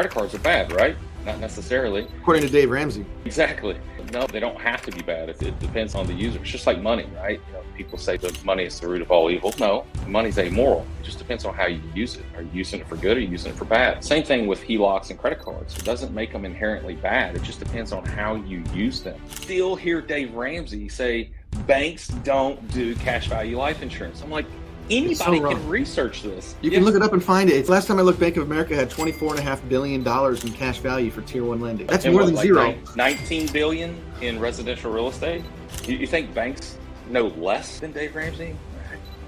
credit cards are bad, right? Not necessarily. According to Dave Ramsey. Exactly. No, they don't have to be bad. It depends on the user. It's just like money, right? People say that money is the root of all evil. No, money's amoral. It just depends on how you use it. Are you using it for good or are you using it for bad? Same thing with HELOCs and credit cards. It doesn't make them inherently bad. It just depends on how you use them. Still hear Dave Ramsey say banks don't do cash value life insurance. I'm like, anybody can research this. You can look it up and find it. Last time I looked, Bank of America had $24.5 billion in cash value for tier one lending. That's more than zero. 19 billion in residential real estate. You think banks know less than Dave Ramsey?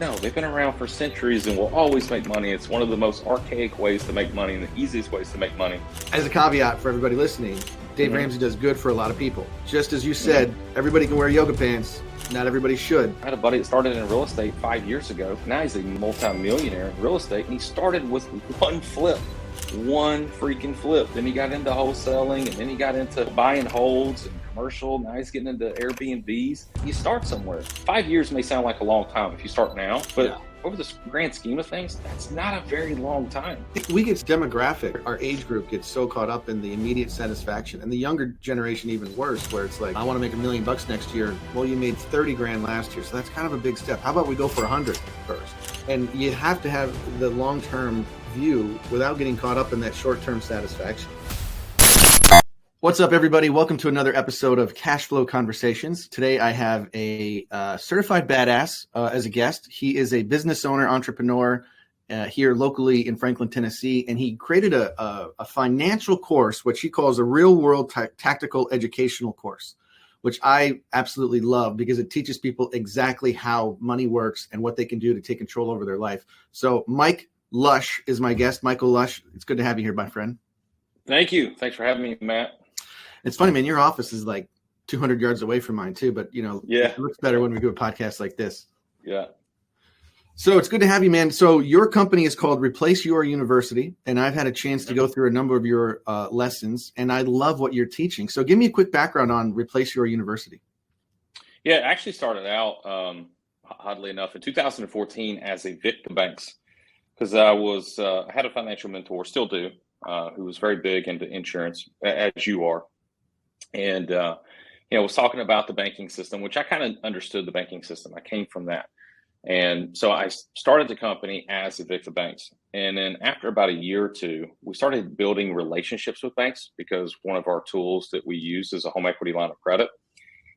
No, they've been around for centuries and will always make money. It's one of the most archaic ways to make money and the easiest ways to make money. As a caveat for everybody listening, Dave Ramsey does good for a lot of people. Just as you said, everybody can wear yoga pants. Not everybody should. I had a buddy that started in real estate 5 years ago. Now he's a multi-millionaire in real estate, and he started with one freaking flip. Then he got into wholesaling, and then he got into buy and holds and commercial. Now he's getting into Airbnbs. You start somewhere. 5 years may sound like a long time if you start now, but over the grand scheme of things, that's not a very long time. We get demographic. Our age group gets so caught up in the immediate satisfaction, and the younger generation even worse, where it's like, I want to make $1 million next year. Well, you made 30 grand last year, so that's kind of a big step. How about we go for 100 first? And you have to have the long-term view without getting caught up in that short-term satisfaction. What's up, everybody? Welcome to another episode of Cash Flow Conversations. Today, I have a certified badass as a guest. He is a business owner, entrepreneur here locally in Franklin, Tennessee, and he created a financial course, which he calls a real-world tactical educational course, which I absolutely love because it teaches people exactly how money works and what they can do to take control over their life. So Mike Lush is my guest. Michael Lush, it's good to have you here, my friend. Thank you. Thanks for having me, Matt. It's funny, man, your office is like 200 yards away from mine too, but it looks better when we do a podcast like this. Yeah. So it's good to have you, man. So your company is called Replace Your University, and I've had a chance to go through a number of your lessons, and I love what you're teaching. So give me a quick background on Replace Your University. Yeah, it actually started out, oddly enough, in 2014 as a victim banks, because I had a financial mentor, still do, who was very big into insurance, as you are. And, was talking about the banking system, which I kind of understood the banking system. I came from that. And so I started the company as a Victor Banks. And then after about a year or two, we started building relationships with banks because one of our tools that we use is a home equity line of credit.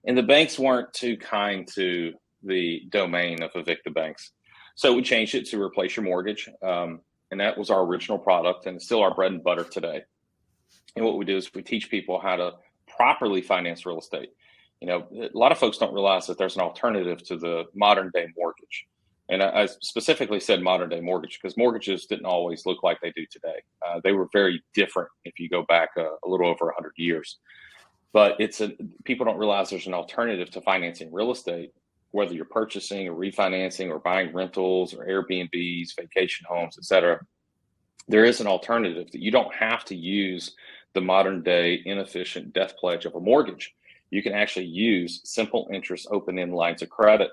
And the banks weren't too kind to the domain of a Victor Banks. So we changed it to Replace Your Mortgage. And that was our original product, and it's still our bread and butter today. And what we do is we teach people how to properly finance real estate. A lot of folks don't realize that there's an alternative to the modern day mortgage. And I specifically said modern day mortgage because mortgages didn't always look like they do today. They were very different if you go back a little over 100 years. But people don't realize there's an alternative to financing real estate, whether you're purchasing or refinancing or buying rentals or Airbnbs, vacation homes, et cetera. There is an alternative that you don't have to use the modern day inefficient death pledge of a mortgage. You can actually use simple interest open-end lines of credit.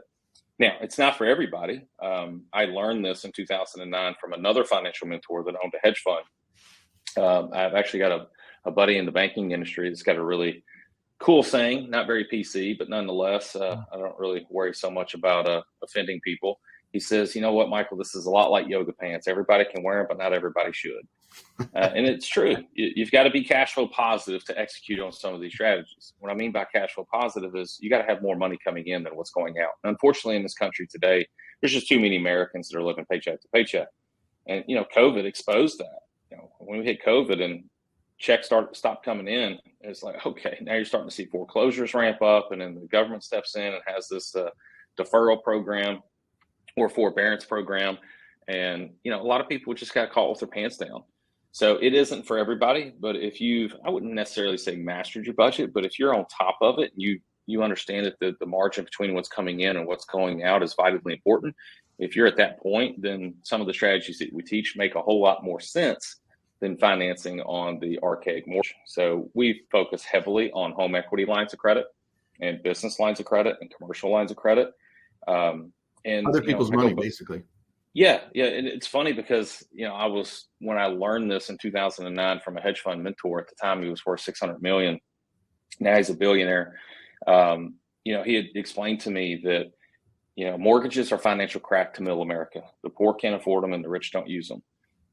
Now, it's not for everybody. I learned this in 2009 from another financial mentor that owned a hedge fund. I've actually got a buddy in the banking industry that's got a really cool saying, not very PC, but nonetheless, I don't really worry so much about offending people. He says, you know what, Michael, this is a lot like yoga pants. Everybody can wear them, but not everybody should. And it's true. You've got to be cash flow positive to execute on some of these strategies. What I mean by cash flow positive is you got to have more money coming in than what's going out. And unfortunately, in this country today, there's just too many Americans that are living paycheck to paycheck. And, COVID exposed that. When we hit COVID and checks stopped coming in, it's like, okay, now you're starting to see foreclosures ramp up, and then the government steps in and has this deferral program or forbearance program. And, a lot of people just got caught with their pants down. So it isn't for everybody, but if I wouldn't necessarily say mastered your budget, but if you're on top of it, you understand that the margin between what's coming in and what's going out is vitally important. If you're at that point, then some of the strategies that we teach make a whole lot more sense than financing on the archaic mortgage. So we focus heavily on home equity lines of credit and business lines of credit and commercial lines of credit. And other people's money, basically. Yeah. And it's funny because, when I learned this in 2009 from a hedge fund mentor. At the time, he was worth 600 million. Now he's a billionaire. He had explained to me that, mortgages are financial crack to middle America. The poor can't afford them and the rich don't use them.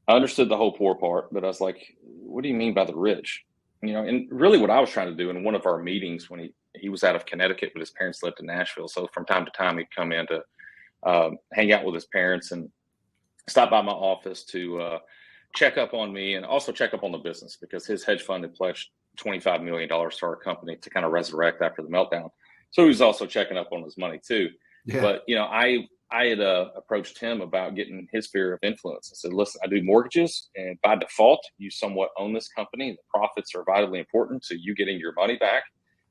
I understood the whole poor part, but I was like, what do you mean by the rich? And really what I was trying to do in one of our meetings when he was out of Connecticut, but his parents lived in Nashville. So from time to time, he'd come in to hang out with his parents and stop by my office to check up on me and also check up on the business, because his hedge fund had pledged $25 million to our company to kind of resurrect after the meltdown. So he was also checking up on his money too. Yeah. But, I had approached him about getting his sphere of influence. I said, listen, I do mortgages, and by default, you somewhat own this company. The profits are vitally important to you getting your money back.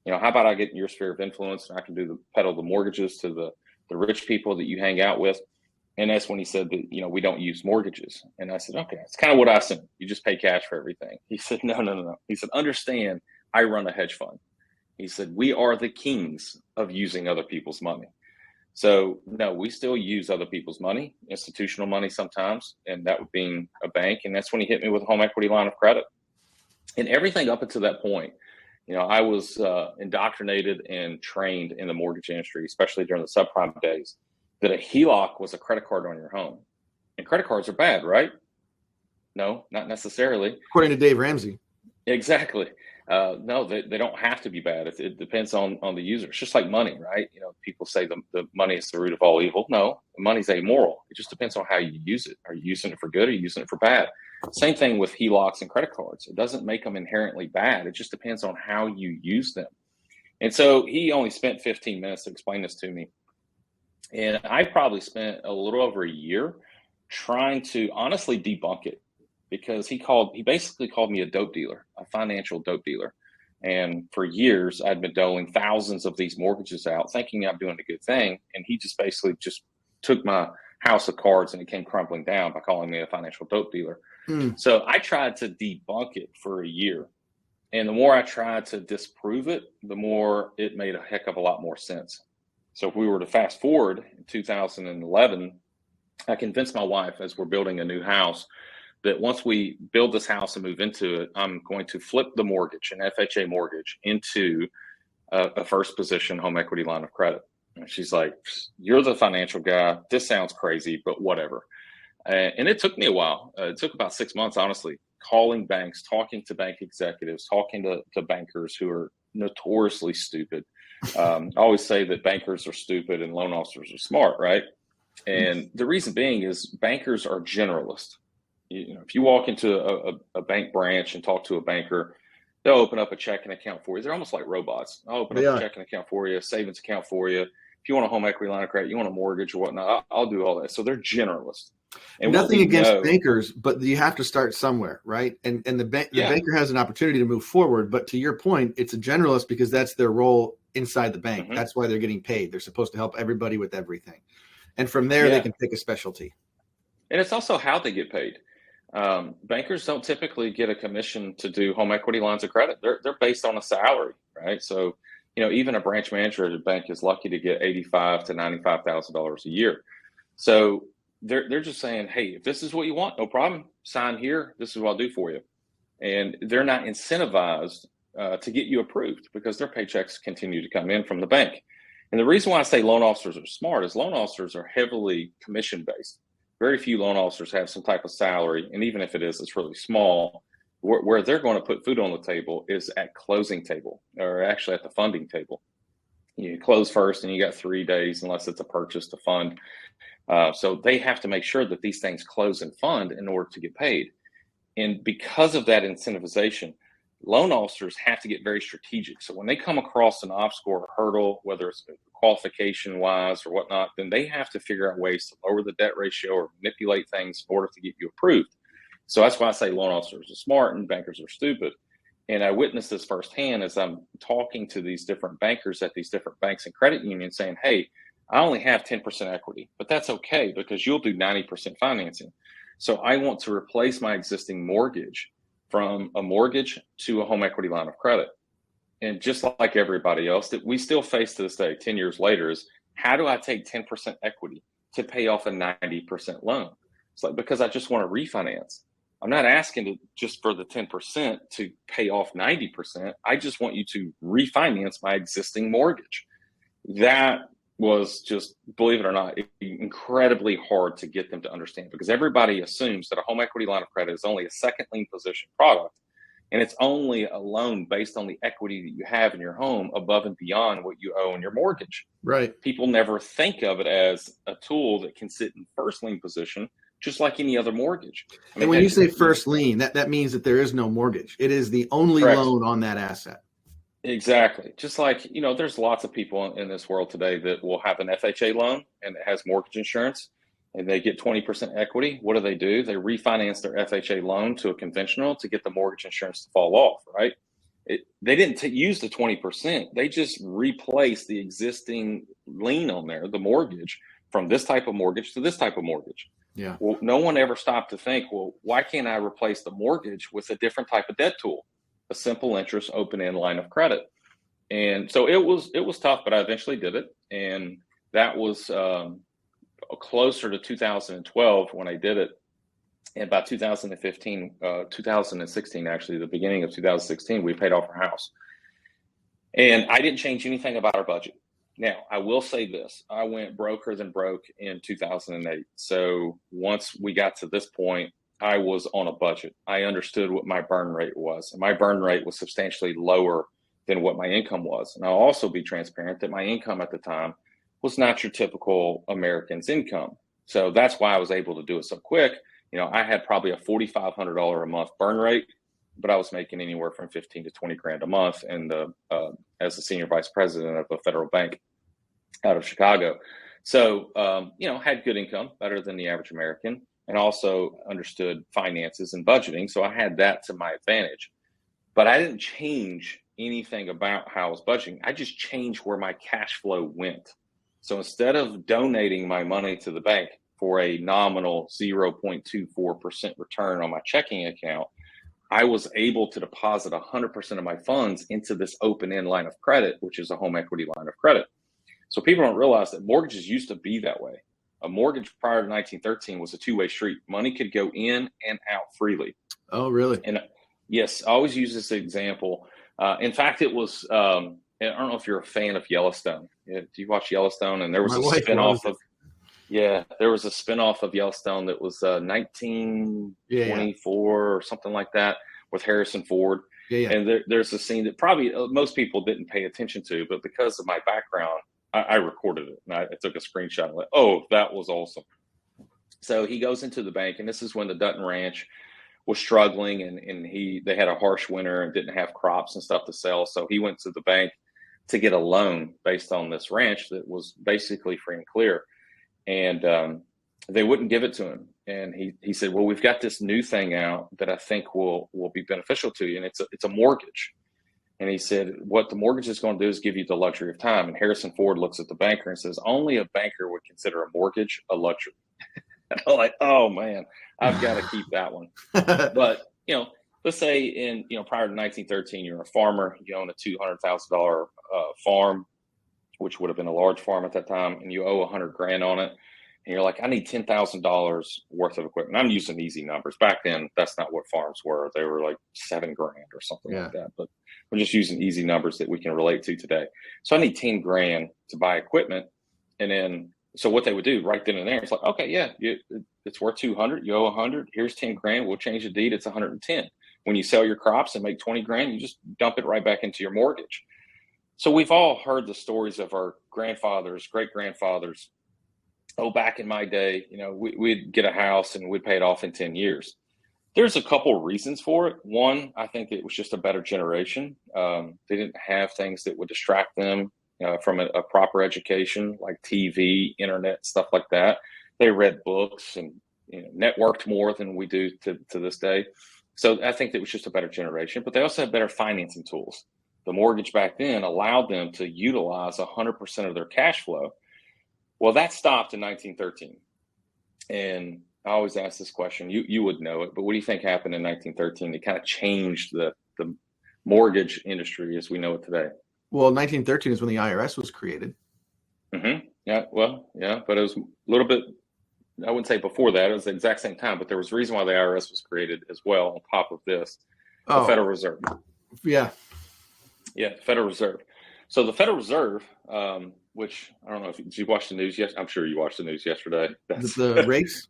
How about I get in your sphere of influence, and I can peddle the mortgages to the rich people that you hang out with. And that's when he said that, we don't use mortgages. And I said, okay, that's kind of what I assumed. You just pay cash for everything. He said, no. He said, understand, I run a hedge fund. He said, we are the kings of using other people's money. So no, we still use other people's money, institutional money sometimes, and that would be a bank. And that's when he hit me with a home equity line of credit. And everything up until that point, I was indoctrinated and trained in the mortgage industry, especially during the subprime days, that a HELOC was a credit card on your home. And credit cards are bad, right? No, not necessarily. According to Dave Ramsey. Exactly. No, they don't have to be bad. It depends on the user. It's just like money, right? People say the money is the root of all evil. No, money's amoral. It just depends on how you use it. Are you using it for good? Or are you using it for bad? Same thing with HELOCs and credit cards. It doesn't make them inherently bad. It just depends on how you use them. And so he only spent 15 minutes to explain this to me. And I probably spent a little over a year trying to honestly debunk it, because he basically called me a dope dealer, a financial dope dealer. And for years, I'd been doling thousands of these mortgages out, thinking I'm doing a good thing. And he just basically just took my house of cards and it came crumbling down by calling me a financial dope dealer. So I tried to debunk it for a year. And the more I tried to disprove it, the more it made a heck of a lot more sense. So if we were to fast forward in 2011, I convinced my wife, as we're building a new house, that once we build this house and move into it, I'm going to flip the mortgage, an FHA mortgage, into a first position home equity line of credit. And she's like, you're the financial guy. This sounds crazy, but whatever. And it took me a while. It took about 6 months, honestly, calling banks, talking to bank executives, talking to bankers who are notoriously stupid. I always say that bankers are stupid and loan officers are smart, right? And the reason being is bankers are generalists. If you walk into a bank branch and talk to a banker, they'll open up a checking account for you. They're almost like robots. I'll open up a checking account for you, a savings account for you. If you want a home equity line of credit, you want a mortgage or whatnot, I'll do all that. So they're generalists. And nothing against bankers, but you have to start somewhere, right? And the banker has an opportunity to move forward. But to your point, it's a generalist because that's their role inside the bank. Mm-hmm. That's why they're getting paid. They're supposed to help everybody with everything. And from there, they can pick a specialty. And it's also how they get paid. Bankers don't typically get a commission to do home equity lines of credit. They're based on a salary, right? So, even a branch manager at a bank is lucky to get $85,000 to $95,000 a year. So they're just saying, hey, if this is what you want, no problem. Sign here. This is what I'll do for you. And they're not incentivized to get you approved because their paychecks continue to come in from the bank. And the reason why I say loan officers are smart is loan officers are heavily commission based. Very few loan officers have some type of salary, and even if it is, it's really small. Where they're going to put food on the table is at closing table, or actually at the funding table. You close first, and you got 3 days, unless it's a purchase to fund. So they have to make sure that these things close and fund in order to get paid. And because of that incentivization, loan officers have to get very strategic. So when they come across an obstacle or hurdle, whether it's qualification wise or whatnot, then they have to figure out ways to lower the debt ratio or manipulate things in order to get you approved. So that's why I say loan officers are smart and bankers are stupid. And I witnessed this firsthand as I'm talking to these different bankers at these different banks and credit unions saying, hey, I only have 10% equity, but that's okay because you'll do 90% financing. So I want to replace my existing mortgage from a mortgage to a home equity line of credit. And just like everybody else that we still face to this day, 10 years later, is how do I take 10% equity to pay off a 90% loan? It's like, because I just want to refinance. I'm not asking to just for the 10% to pay off 90%. I just want you to refinance my existing mortgage. That was just, believe it or not, incredibly hard to get them to understand, because everybody assumes that a home equity line of credit is only a second lien position product. And it's only a loan based on the equity that you have in your home above and beyond what you owe in your mortgage. Right. People never think of it as a tool that can sit in first lien position, just like any other mortgage. And when you say first lien, that means that there is no mortgage. It is the only loan on that asset. Exactly. Just like, there's lots of people in this world today that will have an FHA loan and it has mortgage insurance, and they get 20% equity. What do? They refinance their FHA loan to a conventional to get the mortgage insurance to fall off, right? They didn't use the 20%. They just replaced the existing lien on there, the mortgage, from this type of mortgage to this type of mortgage. Yeah. Well, no one ever stopped to think, well, why can't I replace the mortgage with a different type of debt tool, a simple interest open-end line of credit? And so it was tough, but I eventually did it. And that was closer to 2012 when I did it. And by 2016, actually, the beginning of 2016, we paid off our house. And I didn't change anything about our budget. Now, I will say this. I went broker than broke in 2008. So once we got to this point, I was on a budget. I understood what my burn rate was. And my burn rate was substantially lower than what my income was. And I'll also be transparent that my income at the time was not your typical American's income. So that's why I was able to do it so quick. I had probably a $4,500 a month burn rate, but I was making anywhere from 15 to 20 grand a month, and as the senior vice president of a federal bank out of Chicago. So, had good income, better than the average American, and also understood finances and budgeting. So I had that to my advantage, but I didn't change anything about how I was budgeting. I just changed where my cash flow went. So instead of donating my money to the bank for a nominal 0.24% return on my checking account, I was able to deposit 100% of my funds into this open-end line of credit, which is a home equity line of credit. So people don't realize that mortgages used to be that way. A mortgage prior to 1913 was a two-way street. Money could go in and out freely. Oh, really? And yes, I always use this example. In fact, it was, I don't know if you're a fan of Yellowstone. Do you watch Yellowstone? And there was a spinoff of, there was a spinoff of Yellowstone that was 1924 or something like that with Harrison Ford. And there's a scene that probably most people didn't pay attention to, but because of my background, I recorded it and I took a screenshot. Like, oh, that was awesome. So he goes into the bank, and this is when the Dutton Ranch was struggling, and they had a harsh winter and didn't have crops and stuff to sell. So he went to the bank to get a loan based on this ranch that was basically free and clear. And they wouldn't give it to him. And he said, well, we've got this new thing out that I think will be beneficial to you. And it's a mortgage. And he said, what the mortgage is going to do is give you the luxury of time. And Harrison Ford looks at the banker and says, only a banker would consider a mortgage a luxury. And I'm like, oh man, I've got to keep that one. But, let's say prior to 1913, you're a farmer, you own a $200,000 farm, which would have been a large farm at that time, and you owe $100 grand on it. And you're like, I need $10,000 worth of equipment. I'm using easy numbers. Back then, that's not what farms were. They were like $7 grand or something like that. But we're just using easy numbers that we can relate to today. So I need 10 grand to buy equipment. And then, so what they would do right then and there, it's like, okay, yeah, it's worth 200. You owe 100. Here's 10 grand. We'll change the deed. It's 110. When you sell your crops and make 20 grand, you just dump it right back into your mortgage. So we've all heard the stories of our grandfathers, great grandfathers. Oh, back in my day, we'd get a house and we'd pay it off in 10 years. There's a couple of reasons for it. One, I think it was just a better generation. They didn't have things that would distract them from a proper education like TV, internet, stuff like that. They read books and networked more than we do to this day. So I think that was just a better generation, but they also had better financing tools. The mortgage back then allowed them to utilize 100% of their cash flow. Well, that stopped in 1913. And I always ask this question, you would know it, but what do you think happened in 1913? It kind of changed the mortgage industry as we know it today. Well, 1913 is when the IRS was created. Mm-hmm. Yeah, well, yeah, but it was a little bit, I wouldn't say before that, it was the exact same time, but there was a reason why the IRS was created as well on top of this, the Oh, Federal Reserve. yeah. Yeah, Federal Reserve. So the Federal Reserve, which I don't know if did you watch the news yes, I'm sure you watched the news yesterday. That's The rates.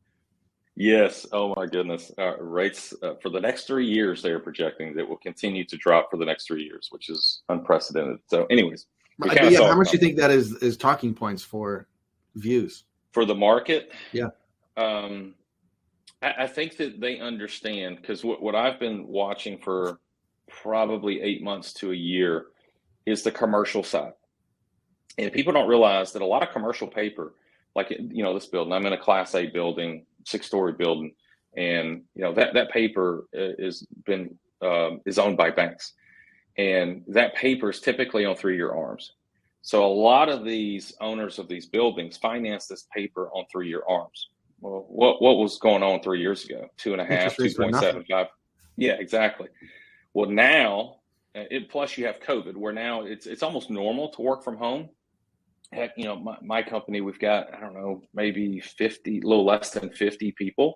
yes. Oh my goodness. Rates for the next 3 years, they are projecting that will continue to drop for the next 3 years, which is unprecedented. So, anyways, we kind But of yeah, saw how it much do you coming. think that is talking points for views? For the market. Yeah. Um, I think that they understand because what I've been watching for probably 8 months to a year is the commercial side. And people don't realize that a lot of commercial paper, like, this building, I'm in a Class A building, 6-story building, and that paper is owned by banks, and that paper is typically on 3-year arms. So a lot of these owners of these buildings finance this paper on 3-year arms. Well, what was going on 3 years ago? Two and a half, Interest rates were nothing. 2.75. Yeah, exactly. Well, now, plus you have COVID, where now it's almost normal to work from home. Heck, my company, we've got, I don't know, maybe 50, a little less than 50 people.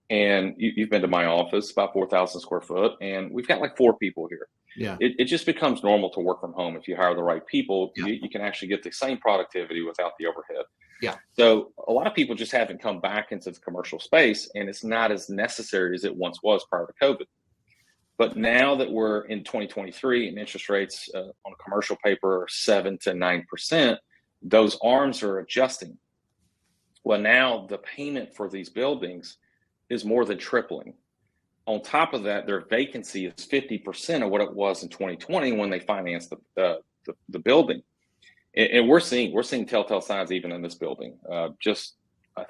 And you've been to my office, about 4,000 square foot, and we've got like 4 people here. Yeah. It just becomes normal to work from home. If you hire the right people, Yeah. you can actually get the same productivity without the overhead. Yeah. So a lot of people just haven't come back into the commercial space, and it's not as necessary as it once was prior to COVID. But now that we're in 2023 and interest rates on commercial paper are 7 to 9%, those arms are adjusting. Well, now the payment for these buildings is more than tripling. On top of that, their vacancy is 50% of what it was in 2020 when they financed the building. And we're seeing telltale signs even in this building. I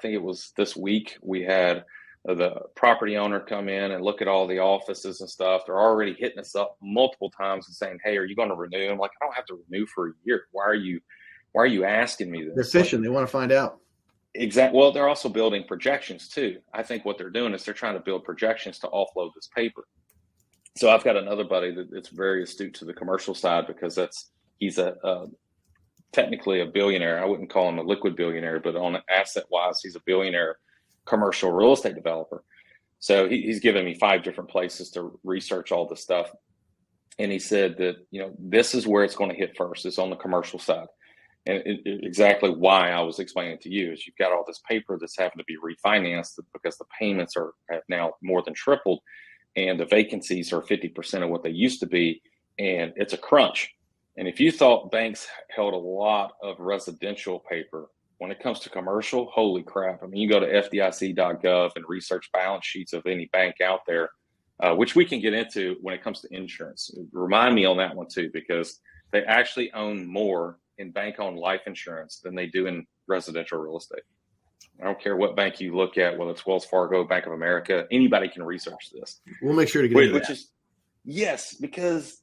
think it was this week we had the property owner come in and look at all the offices and stuff. They're already hitting us up multiple times and saying, "Hey, are you going to renew?" I'm like, "I don't have to renew for a year. Why are you asking me this?" They're fishing. They want to find out. Exactly. Well, they're also building projections too. I think what they're doing is they're trying to build projections to offload this paper. So I've got another buddy that's very astute to the commercial side because he's technically a billionaire. I wouldn't call him a liquid billionaire, but on asset wise, he's a billionaire commercial real estate developer. So he's given me 5 different places to research all this stuff. And he said that, this is where it's going to hit first, is on the commercial side. And exactly why I was explaining to you is you've got all this paper that's having to be refinanced because the payments have now more than tripled and the vacancies are 50% of what they used to be. And it's a crunch. And if you thought banks held a lot of residential paper, when it comes to commercial, holy crap. I mean, you go to FDIC.gov and research balance sheets of any bank out there, which we can get into when it comes to insurance. Remind me on that one too, because they actually own more in bank-owned life insurance than they do in residential real estate. I don't care what bank you look at, whether it's Wells Fargo, Bank of America, anybody can research this. We'll make sure to get into that. Yes, because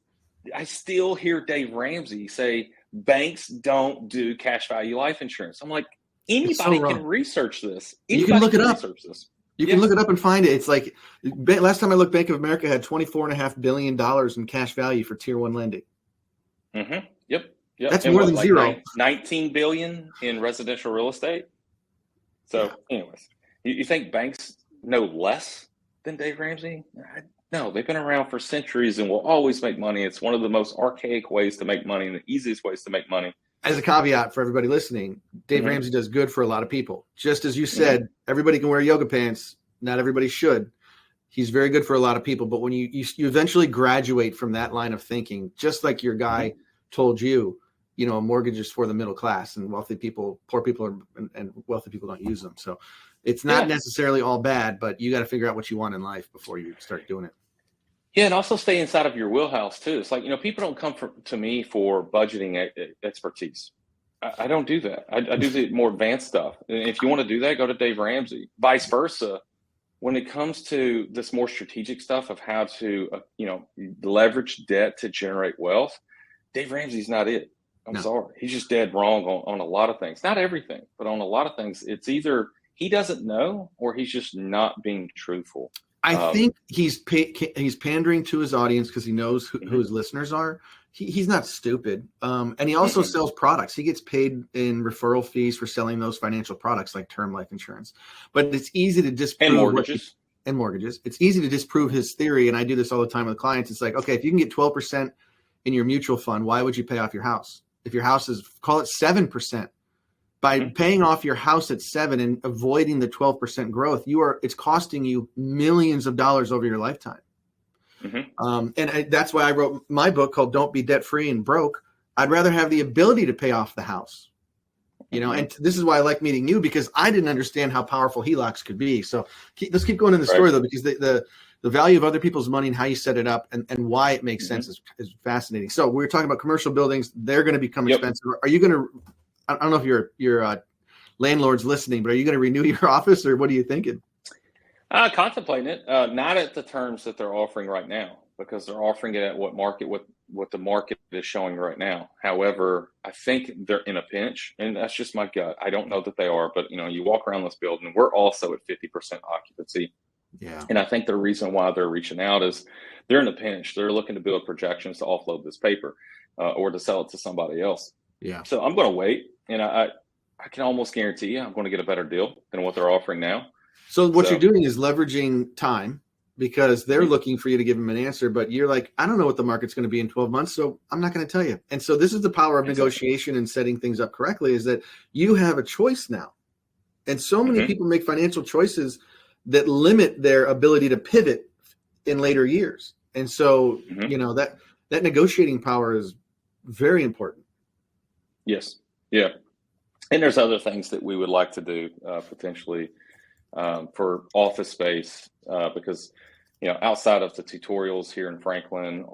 I still hear Dave Ramsey say banks don't do cash value life insurance. I'm like, anybody can research this. You can look it up. You can look it up and find it. It's like last time I looked, Bank of America had $24.5 billion in cash value for tier 1 lending. Mm-hmm. Yep. That's more than zero. 19 billion in residential real estate. So, anyways, you think banks know less than Dave Ramsey? No, they've been around for centuries and will always make money. It's one of the most archaic ways to make money and the easiest ways to make money. As a caveat for everybody listening, Dave Ramsey does good for a lot of people. Just as you said, everybody can wear yoga pants. Not everybody should. He's very good for a lot of people. But when you eventually graduate from that line of thinking, just like your guy told you, a mortgage is for the middle class and wealthy people, poor people and wealthy people don't use them. So it's not necessarily all bad, but you got to figure out what you want in life before you start doing it. Yeah, and also stay inside of your wheelhouse too. It's like, people don't come to me for budgeting expertise. I don't do that. I do the more advanced stuff. And if you want to do that, go to Dave Ramsey. Vice versa, when it comes to this more strategic stuff of how to, leverage debt to generate wealth, Dave Ramsey's not it. I'm sorry. He's just dead wrong on a lot of things. Not everything, but on a lot of things, it's either he doesn't know or he's just not being truthful. I think he's pandering to his audience because he knows who his listeners are. He's not stupid. And he also sells products. He gets paid in referral fees for selling those financial products like term life insurance. But it's easy to disprove and mortgages. It's easy to disprove his theory. And I do this all the time with clients. It's like, okay, if you can get 12% in your mutual fund, why would you pay off your house? If your house is, call it 7%. By paying off your house at 7% and avoiding the 12% growth, it's costing you millions of dollars over your lifetime. That's why I wrote my book called Don't Be Debt Free and Broke. I'd rather have the ability to pay off the house, and this is why I like meeting you, because I didn't understand how powerful HELOCs could be. So let's keep going in the story though, because the value of other people's money and how you set it up and why it makes sense is fascinating. So we were talking about commercial buildings. They're going to become expensive. Are you going to, I don't know if your landlord's listening, but are you going to renew your office, or what are you thinking? Contemplating it, not at the terms that they're offering right now, because they're offering it at what the market is showing right now. However, I think they're in a pinch, and that's just my gut. I don't know that they are, but you walk around this building, we're also at 50% occupancy. Yeah. And I think the reason why they're reaching out is they're in a pinch. They're looking to build projections to offload this paper or to sell it to somebody else. Yeah. So I'm going to wait, and I can almost guarantee you I'm going to get a better deal than what they're offering now. So what you're doing is leveraging time, because they're looking for you to give them an answer, but you're like, I don't know what the market's going to be in 12 months, so I'm not going to tell you. And so this is the power of negotiation and setting things up correctly, is that you have a choice now. And so many people make financial choices that limit their ability to pivot in later years. And so, that negotiating power is very important. Yes. Yeah. And there's other things that we would like to do potentially for office space because, outside of the tutorials here in Franklin,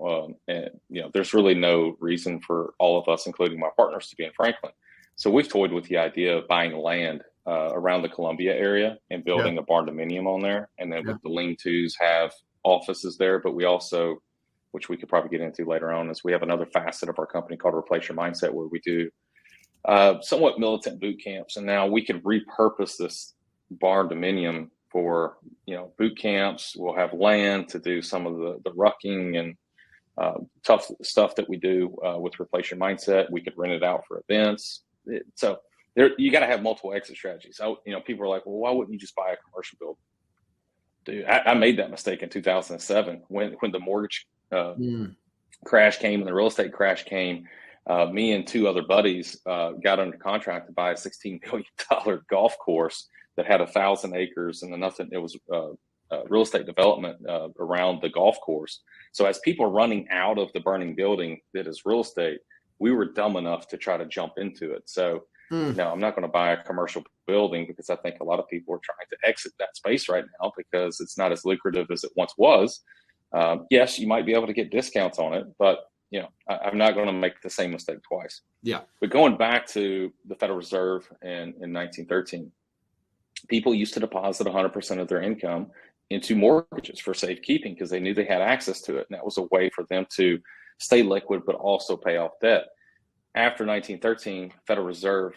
there's really no reason for all of us, including my partners, to be in Franklin. So we've toyed with the idea of buying land around the Columbia area and building a barn dominium on there. And then with the lean-tos have offices there, but we also, which we could probably get into later on, is we have another facet of our company called Replace Your Mindset, where we do somewhat militant boot camps. And now we could repurpose this barn dominium for, boot camps. We'll have land to do some of the rucking and tough stuff that we do with Replace Your Mindset. We could rent it out for events. So you got to have multiple exit strategies. People are like, well, why wouldn't you just buy a commercial building? Dude, I made that mistake in 2007 when the mortgage crash came and the real estate crash came. Me and two other buddies got under contract to buy a $16 million golf course that had 1,000 acres and it was real estate development around the golf course. So as people are running out of the burning building that is real estate, we were dumb enough to try to jump into it. So no, I'm not going to buy a commercial building, because I think a lot of people are trying to exit that space right now because it's not as lucrative as it once was. Yes, you might be able to get discounts on it, but I'm not going to make the same mistake twice. Yeah. But going back to the Federal Reserve in 1913, people used to deposit 100% of their income into mortgages for safekeeping because they knew they had access to it. And that was a way for them to stay liquid, but also pay off debt. After 1913, Federal Reserve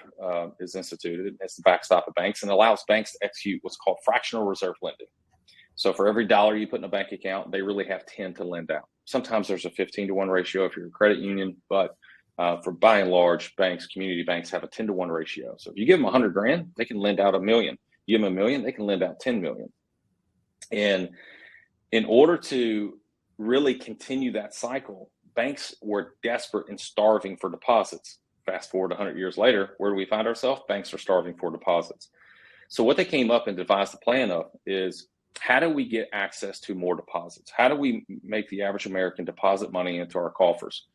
is instituted as the backstop of banks and allows banks to execute what's called fractional reserve lending. So for every dollar you put in a bank account, they really have 10 to lend out. Sometimes there's a 15-to-1 ratio if you're a credit union, but for by and large, banks, community banks have a 10-to-1 ratio. So if you give them $100,000, they can lend out $1 million. You give them $1 million, they can lend out $10 million. And in order to really continue that cycle, banks were desperate and starving for deposits. Fast forward 100 years later, where do we find ourselves? Banks are starving for deposits. So what they came up and devised the plan of is, how do we get access to more deposits? How do we make the average American deposit money into our coffers?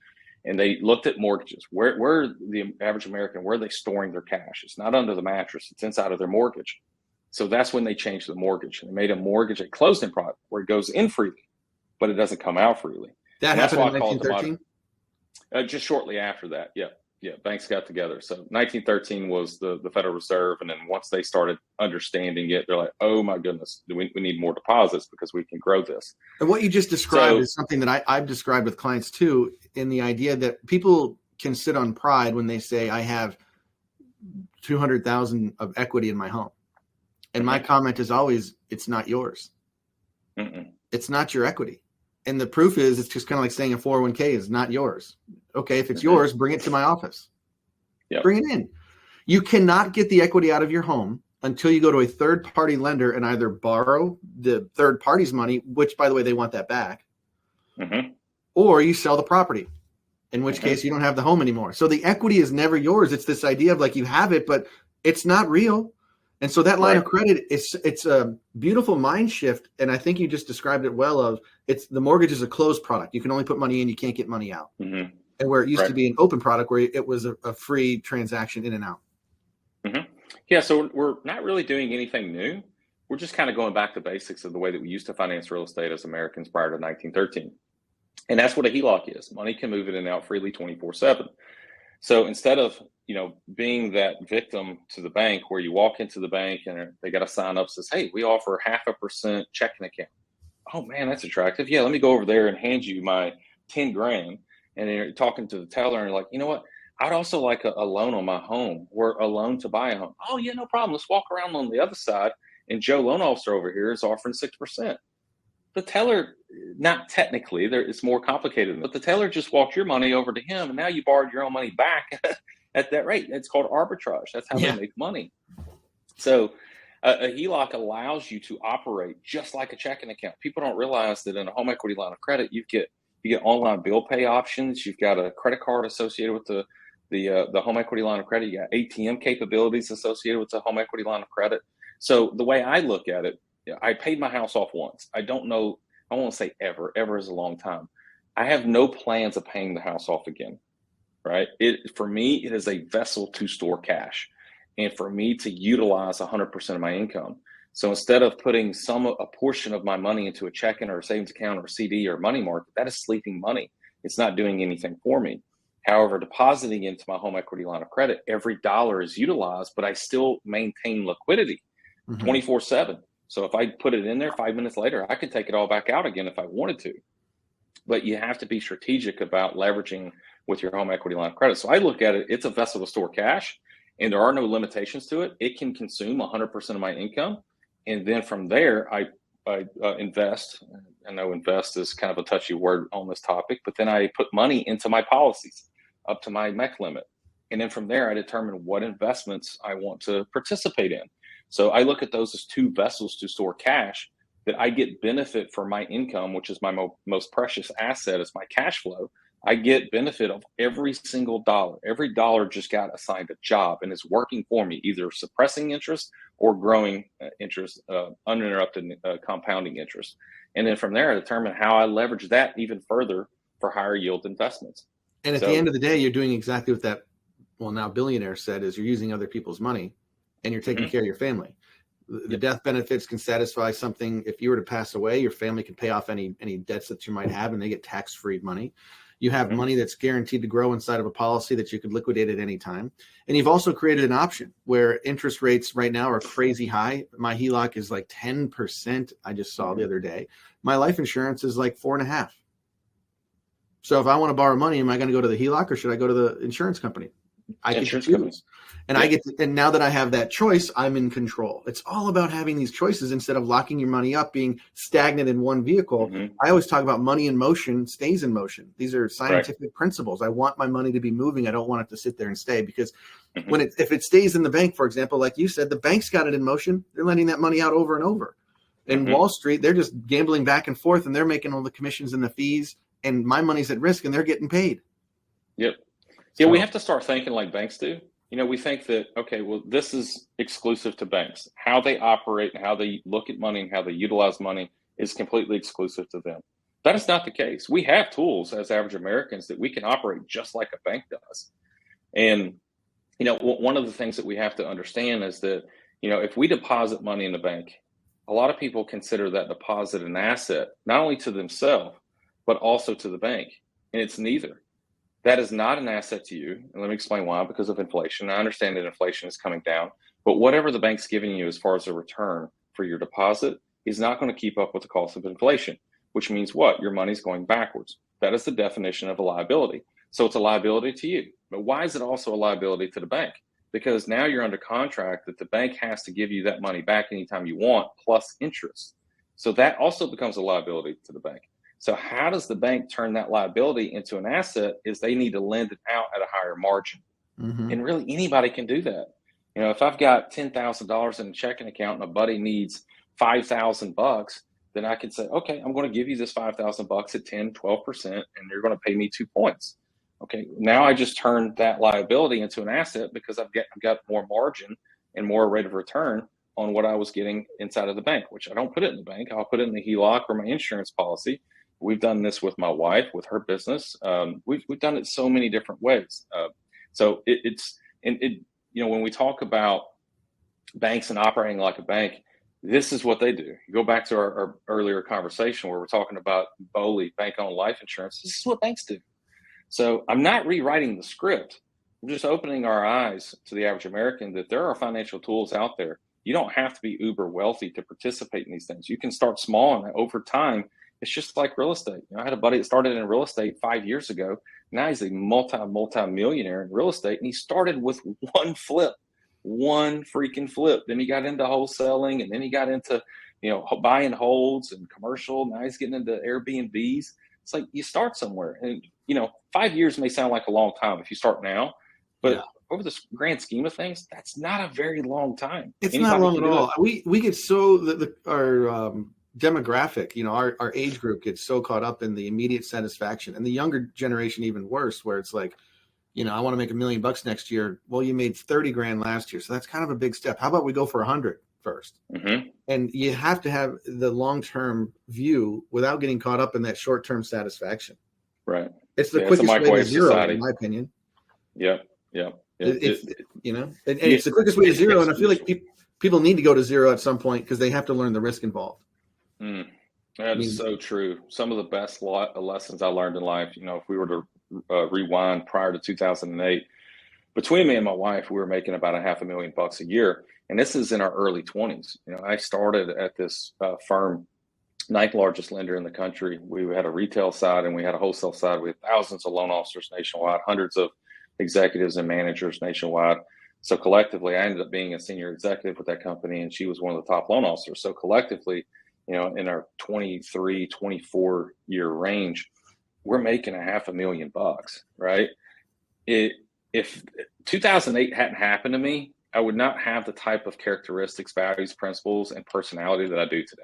And they looked at mortgages. Where the average American, where are they storing their cash? It's not under the mattress. It's inside of their mortgage. So that's when they changed the mortgage. They made a mortgage a closed-end product where it goes in freely, but it doesn't come out freely. That happened in 1913? Just shortly after that, yeah. Banks got together. So 1913 was the Federal Reserve, and then once they started understanding it, they're like, oh my goodness, we need more deposits because we can grow this. And what you just described is something that I've described with clients too, in the idea that people can sit on pride when they say, I have $200,000 of equity in my home. And my comment is always, it's not yours. Mm-mm. It's not your equity. And the proof is, it's just kind of like saying a 401k is not yours. Okay, if it's yours, bring it to my office. Yep. Bring it in. You cannot get the equity out of your home until you go to a third-party lender and either borrow the third party's money, which, by the way, they want that back, or you sell the property, in which case you don't have the home anymore. So the equity is never yours. It's this idea of like you have it, but it's not real. And so that line of credit, it's a beautiful mind shift. And I think you just described it well of the mortgage is a closed product. You can only put money in, you can't get money out. And where it used to be an open product where it was a free transaction in and out. Yeah, so we're not really doing anything new. We're just kind of going back to basics of the way that we used to finance real estate as Americans prior to 1913. And that's what a HELOC is. Money can move in and out freely 24/7. So instead of, being that victim to the bank where you walk into the bank and they got to sign up, says, hey, we offer 0.5% checking account. Oh man, that's attractive. Yeah, let me go over there and hand you my 10 grand. And then you're talking to the teller and you're like, you know what? I'd also like a loan on my home or a loan to buy a home. Oh yeah, no problem. Let's walk around on the other side. And Joe Loan Officer over here is offering 6%. The teller, not technically, it's more complicated, but the teller just walked your money over to him and now you borrowed your own money back at that rate. It's called arbitrage. That's how they make money. So a HELOC allows you to operate just like a checking account. People don't realize that in a home equity line of credit, you get online bill pay options. You've got a credit card associated with the home equity line of credit. You got ATM capabilities associated with the home equity line of credit. So the way I look at it, I paid my house off once. I don't know. I won't say ever. Ever is a long time. I have no plans of paying the house off again, right? For me, it is a vessel to store cash and for me to utilize 100% of my income. So instead of putting a portion of my money into a checking or a savings account or CD or money market, that is sleeping money. It's not doing anything for me. However, depositing into my home equity line of credit, every dollar is utilized, but I still maintain liquidity 24/7. So if I put it in there 5 minutes later, I could take it all back out again if I wanted to. But you have to be strategic about leveraging with your home equity line of credit. So I look at it, it's a vessel to store cash and there are no limitations to it. It can consume 100% of my income. And then from there, I invest. I know invest is kind of a touchy word on this topic, but then I put money into my policies up to my MEC limit. And then from there, I determine what investments I want to participate in. So I look at those as two vessels to store cash that I get benefit for my income, which is my most precious asset is my cash flow. I get benefit of every single dollar. Every dollar just got assigned a job and is working for me, either suppressing interest or growing interest, uninterrupted compounding interest. And then from there, I determine how I leverage that even further for higher yield investments. And at the end of the day, you're doing exactly what that, now billionaire said, is you're using other people's money and you're taking care of your family. The death benefits can satisfy something. If you were to pass away, your family can pay off any debts that you might have and they get tax-free money. You have money that's guaranteed to grow inside of a policy that you could liquidate at any time. And you've also created an option where interest rates right now are crazy high. My HELOC is like 10%. I just saw the other day. My life insurance is like 4.5%. So if I want to borrow money, am I going to go to the HELOC or should I go to the insurance company? I get to choose. And and now that I have that choice, I'm in control. It's all about having these choices instead of locking your money up, being stagnant in one vehicle. I always talk about money in motion stays in motion. These are scientific principles. I want my money to be moving. I don't want it to sit there and stay because if it stays in the bank, for example, like you said, the bank's got it in motion. They're lending that money out over and over. In Wall Street, they're just gambling back and forth and they're making all the commissions and the fees and my money's at risk and they're getting paid. Yeah, we have to start thinking like banks do. We think that, okay, well, this is exclusive to banks. How they operate and how they look at money and how they utilize money is completely exclusive to them. That is not the case. We have tools as average Americans that we can operate just like a bank does. And, one of the things that we have to understand is that, if we deposit money in the bank, a lot of people consider that deposit an asset, not only to themselves, but also to the bank. And it's neither. That is not an asset to you. And let me explain why. Because of inflation. I understand that inflation is coming down, but whatever the bank's giving you as far as a return for your deposit is not going to keep up with the cost of inflation, which means what? Your money's going backwards. That is the definition of a liability. So it's a liability to you. But why is it also a liability to the bank? Because now you're under contract that the bank has to give you that money back anytime you want, plus interest. So that also becomes a liability to the bank. So how does the bank turn that liability into an asset is they need to lend it out at a higher margin. Mm-hmm. And really anybody can do that. If I've got $10,000 in a checking account and a buddy needs $5,000, then I can say, okay, I'm going to give you this $5,000 at 10, 12%, and you're going to pay me 2 points. Okay, now I just turned that liability into an asset because I've got more margin and more rate of return on what I was getting inside of the bank, which I don't put it in the bank. I'll put it in the HELOC or my insurance policy. We've done this with my wife, with her business. We've done it so many different ways. So when we talk about banks and operating like a bank, this is what they do. You go back to our earlier conversation where we're talking about BOLI, bank-owned life insurance. This is what banks do. So I'm not rewriting the script. I'm just opening our eyes to the average American that there are financial tools out there. You don't have to be uber wealthy to participate in these things. You can start small, and over time, it's just like real estate. I had a buddy that started in real estate 5 years ago. Now he's a multi-millionaire in real estate, and he started with one freaking flip. Then he got into wholesaling, and then he got into, buy and holds and commercial. Now he's getting into Airbnbs. It's like you start somewhere, and 5 years may sound like a long time if you start now, but over the grand scheme of things, that's not a very long time. It's not long at all. We get so our demographic, our age group gets so caught up in the immediate satisfaction, and the younger generation even worse, where it's like, I want to make $1 million next year. Well, you made 30 grand last year, so that's kind of a big step. How about we go for 100 first? Mm-hmm. And you have to have the long-term view without getting caught up in that short-term satisfaction. Right. It's the quickest way to zero, society. In my opinion. Yep. It's the quickest way to zero, and I feel like people need to go to zero at some point because they have to learn the risk involved. That is so true. Some of the best lessons I learned in life, if we were to rewind prior to 2008, between me and my wife, we were making about $500,000 a year. And this is in our early 20s. I started at this firm, 9th largest lender in the country. We had a retail side and we had a wholesale side. We had thousands of loan officers nationwide, hundreds of executives and managers nationwide. So collectively, I ended up being a senior executive with that company, and she was one of the top loan officers. So collectively, in our 23, 24 year range, we're making $500,000, right? If 2008 hadn't happened to me, I would not have the type of characteristics, values, principles, and personality that I do today.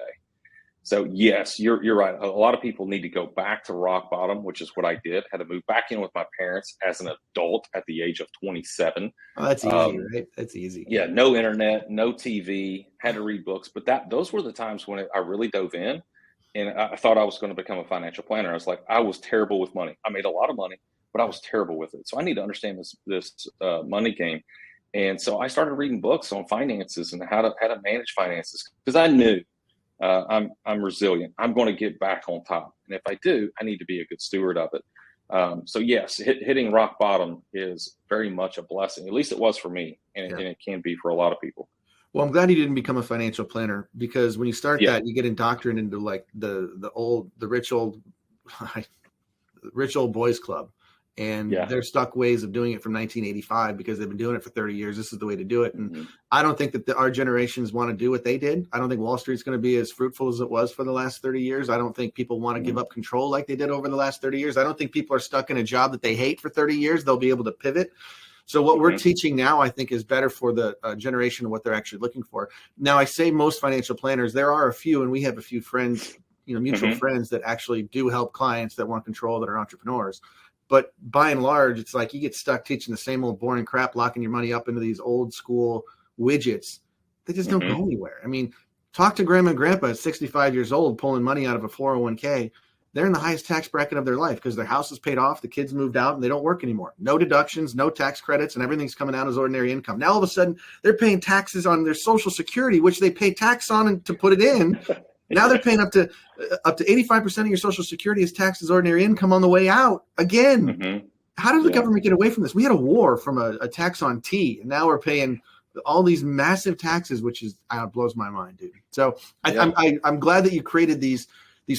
So yes, you're right. A lot of people need to go back to rock bottom, which is what I did. Had to move back in with my parents as an adult at the age of 27. Oh, that's easy, right? That's easy. Yeah, no internet, no TV, had to read books. But those were the times when I really dove in, and I thought I was going to become a financial planner. I was terrible with money. I made a lot of money, but I was terrible with it. So I need to understand this money game. And so I started reading books on finances and how to manage finances, because I knew I'm resilient. I'm going to get back on top. And if I do, I need to be a good steward of it. So yes, hitting rock bottom is very much a blessing. At least it was for me, and it can be for a lot of people. Well, I'm glad you didn't become a financial planner, because when you start that, you get indoctrinated into like the rich old boys club. And they're stuck ways of doing it from 1985 because they've been doing it for 30 years. This is the way to do it. And I don't think that our generations want to do what they did. I don't think Wall Street's going to be as fruitful as it was for the last 30 years. I don't think people want to give up control like they did over the last 30 years. I don't think people are stuck in a job that they hate for 30 years. They'll be able to pivot. So what we're teaching now, I think, is better for the generation of what they're actually looking for. Now, I say most financial planners, there are a few, and we have a few friends, mutual friends that actually do help clients that want control, that are entrepreneurs. But by and large, it's like you get stuck teaching the same old boring crap, locking your money up into these old school widgets. They just don't go anywhere. I mean, talk to grandma and grandpa at 65 years old, pulling money out of a 401k. They're in the highest tax bracket of their life because their house is paid off, the kids moved out, and they don't work anymore. No deductions, no tax credits, and everything's coming out as ordinary income. Now, all of a sudden, they're paying taxes on their Social Security, which they pay tax on to put it in. Now they're paying up to 85% of your Social Security as taxed as ordinary income on the way out. Again, how did the government get away from this? We had a war from a tax on tea, and now we're paying all these massive taxes, which blows my mind, dude. So I'm glad that you created these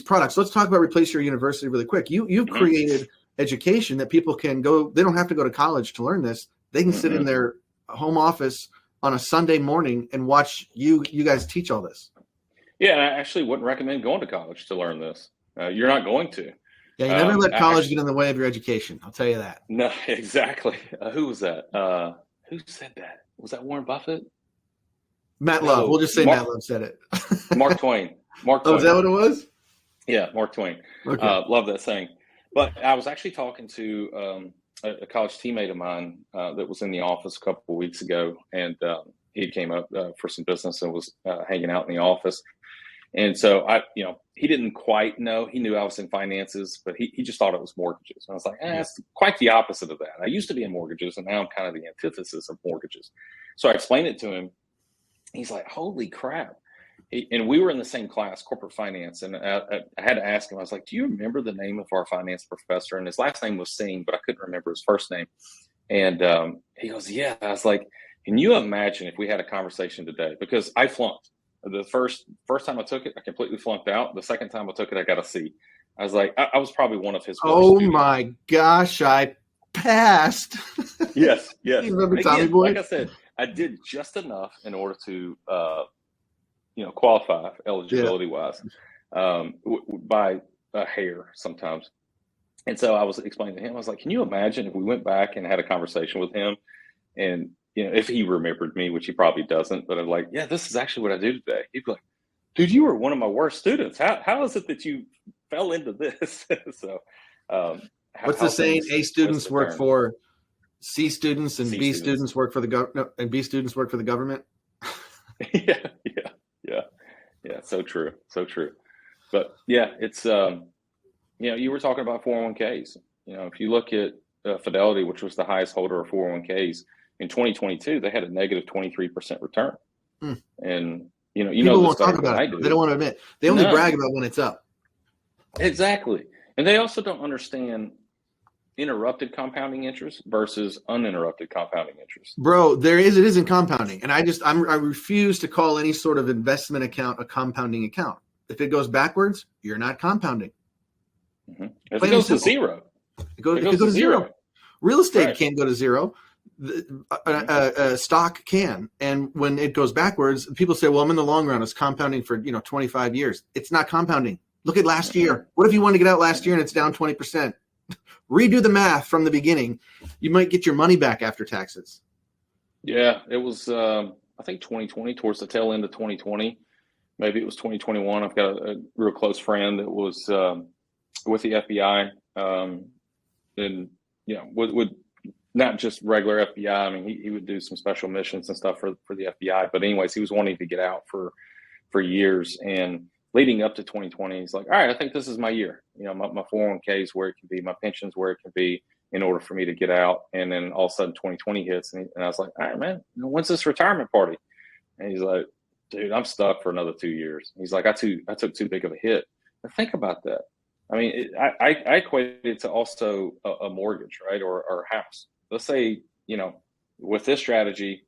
products. Let's talk about Replace Your University really quick. You've created education that people can go. They don't have to go to college to learn this. They can sit in their home office on a Sunday morning and watch you guys teach all this. Yeah, and I actually wouldn't recommend going to college to learn this. You're not going to. Yeah, you never let college Actually, get in the way of your education. I'll tell you that. no, exactly. Who was that? Who said that? Was that Warren Buffett? Matt Love. We'll No, just say Matt Love said it. Mark Twain. Mark Oh, is Twain. that what it was? Yeah, Mark Twain. Okay. Love that saying. But I was actually talking to a college teammate of mine that was in the office a couple of weeks ago, and he came up for some business and was hanging out in the office. And so he didn't quite know. He knew I was in finances, but he just thought it was mortgages. And I was like, it's quite the opposite of that. I used to be in mortgages, and now I'm kind of the antithesis of mortgages. So I explained it to him. He's like, holy crap. And we were in the same class, corporate finance. And I had to ask him, I was like, do you remember the name of our finance professor? And his last name was Singh, but I couldn't remember his first name. And he goes, yeah. I was like, can you imagine if we had a conversation today? Because I flunked. The first time I took it, I completely flunked out. The second time I took it, I got a C. I was like, I was probably one of his worst students. My gosh, I passed. Yes. You remember Tommy Boy? Like I said, I did just enough in order to qualify eligibility wise by a hair sometimes. And so I was explaining to him, I was like, can you imagine if we went back and had a conversation with him, and if he remembered me, which he probably doesn't, but I'm like, yeah, this is actually what I do today. He'd be like, dude, you were one of my worst students. How is it that you fell into this? So what's the saying? A students work for C students, and B students work for the government, and B students work for the government. Yeah. So true. But yeah, it's you were talking about 401ks. If you look at Fidelity, which was the highest holder of 401ks in 2022, they had a negative 23% return. And people won't talk about it. They don't want to admit. They only brag about when it's up. Exactly, and they also don't understand interrupted compounding interest versus uninterrupted compounding interest. Bro, it is in compounding. And I refuse to call any sort of investment account a compounding account. If it goes backwards, you're not compounding. Mm-hmm. If it goes to zero. It goes to zero. Real estate can't go to zero. Stock can. And when it goes backwards, people say, well, I'm in the long run. It's compounding for 25 years. It's not compounding. Look at last year. What if you wanted to get out last year and it's down 20%? Redo the math from the beginning. You might get your money back after taxes. Yeah, it was, I think 2020, towards the tail end of 2020. Maybe it was 2021. I've got a real close friend that was with the FBI, and would not just regular FBI. I mean, he would do some special missions and stuff for the FBI. But anyways, he was wanting to get out for years, and leading up to 2020, he's like, all right, I think this is my year. My 401k is where it can be, my pension's where it can be in order for me to get out. And then all of a sudden 2020 hits, and I was like, all right, man, when's this retirement party? And he's like, dude, I'm stuck for another 2 years. He's like, I took too big of a hit. Now think about that. I mean, I equate it to also a mortgage, right? Or a house. Let's say, with this strategy,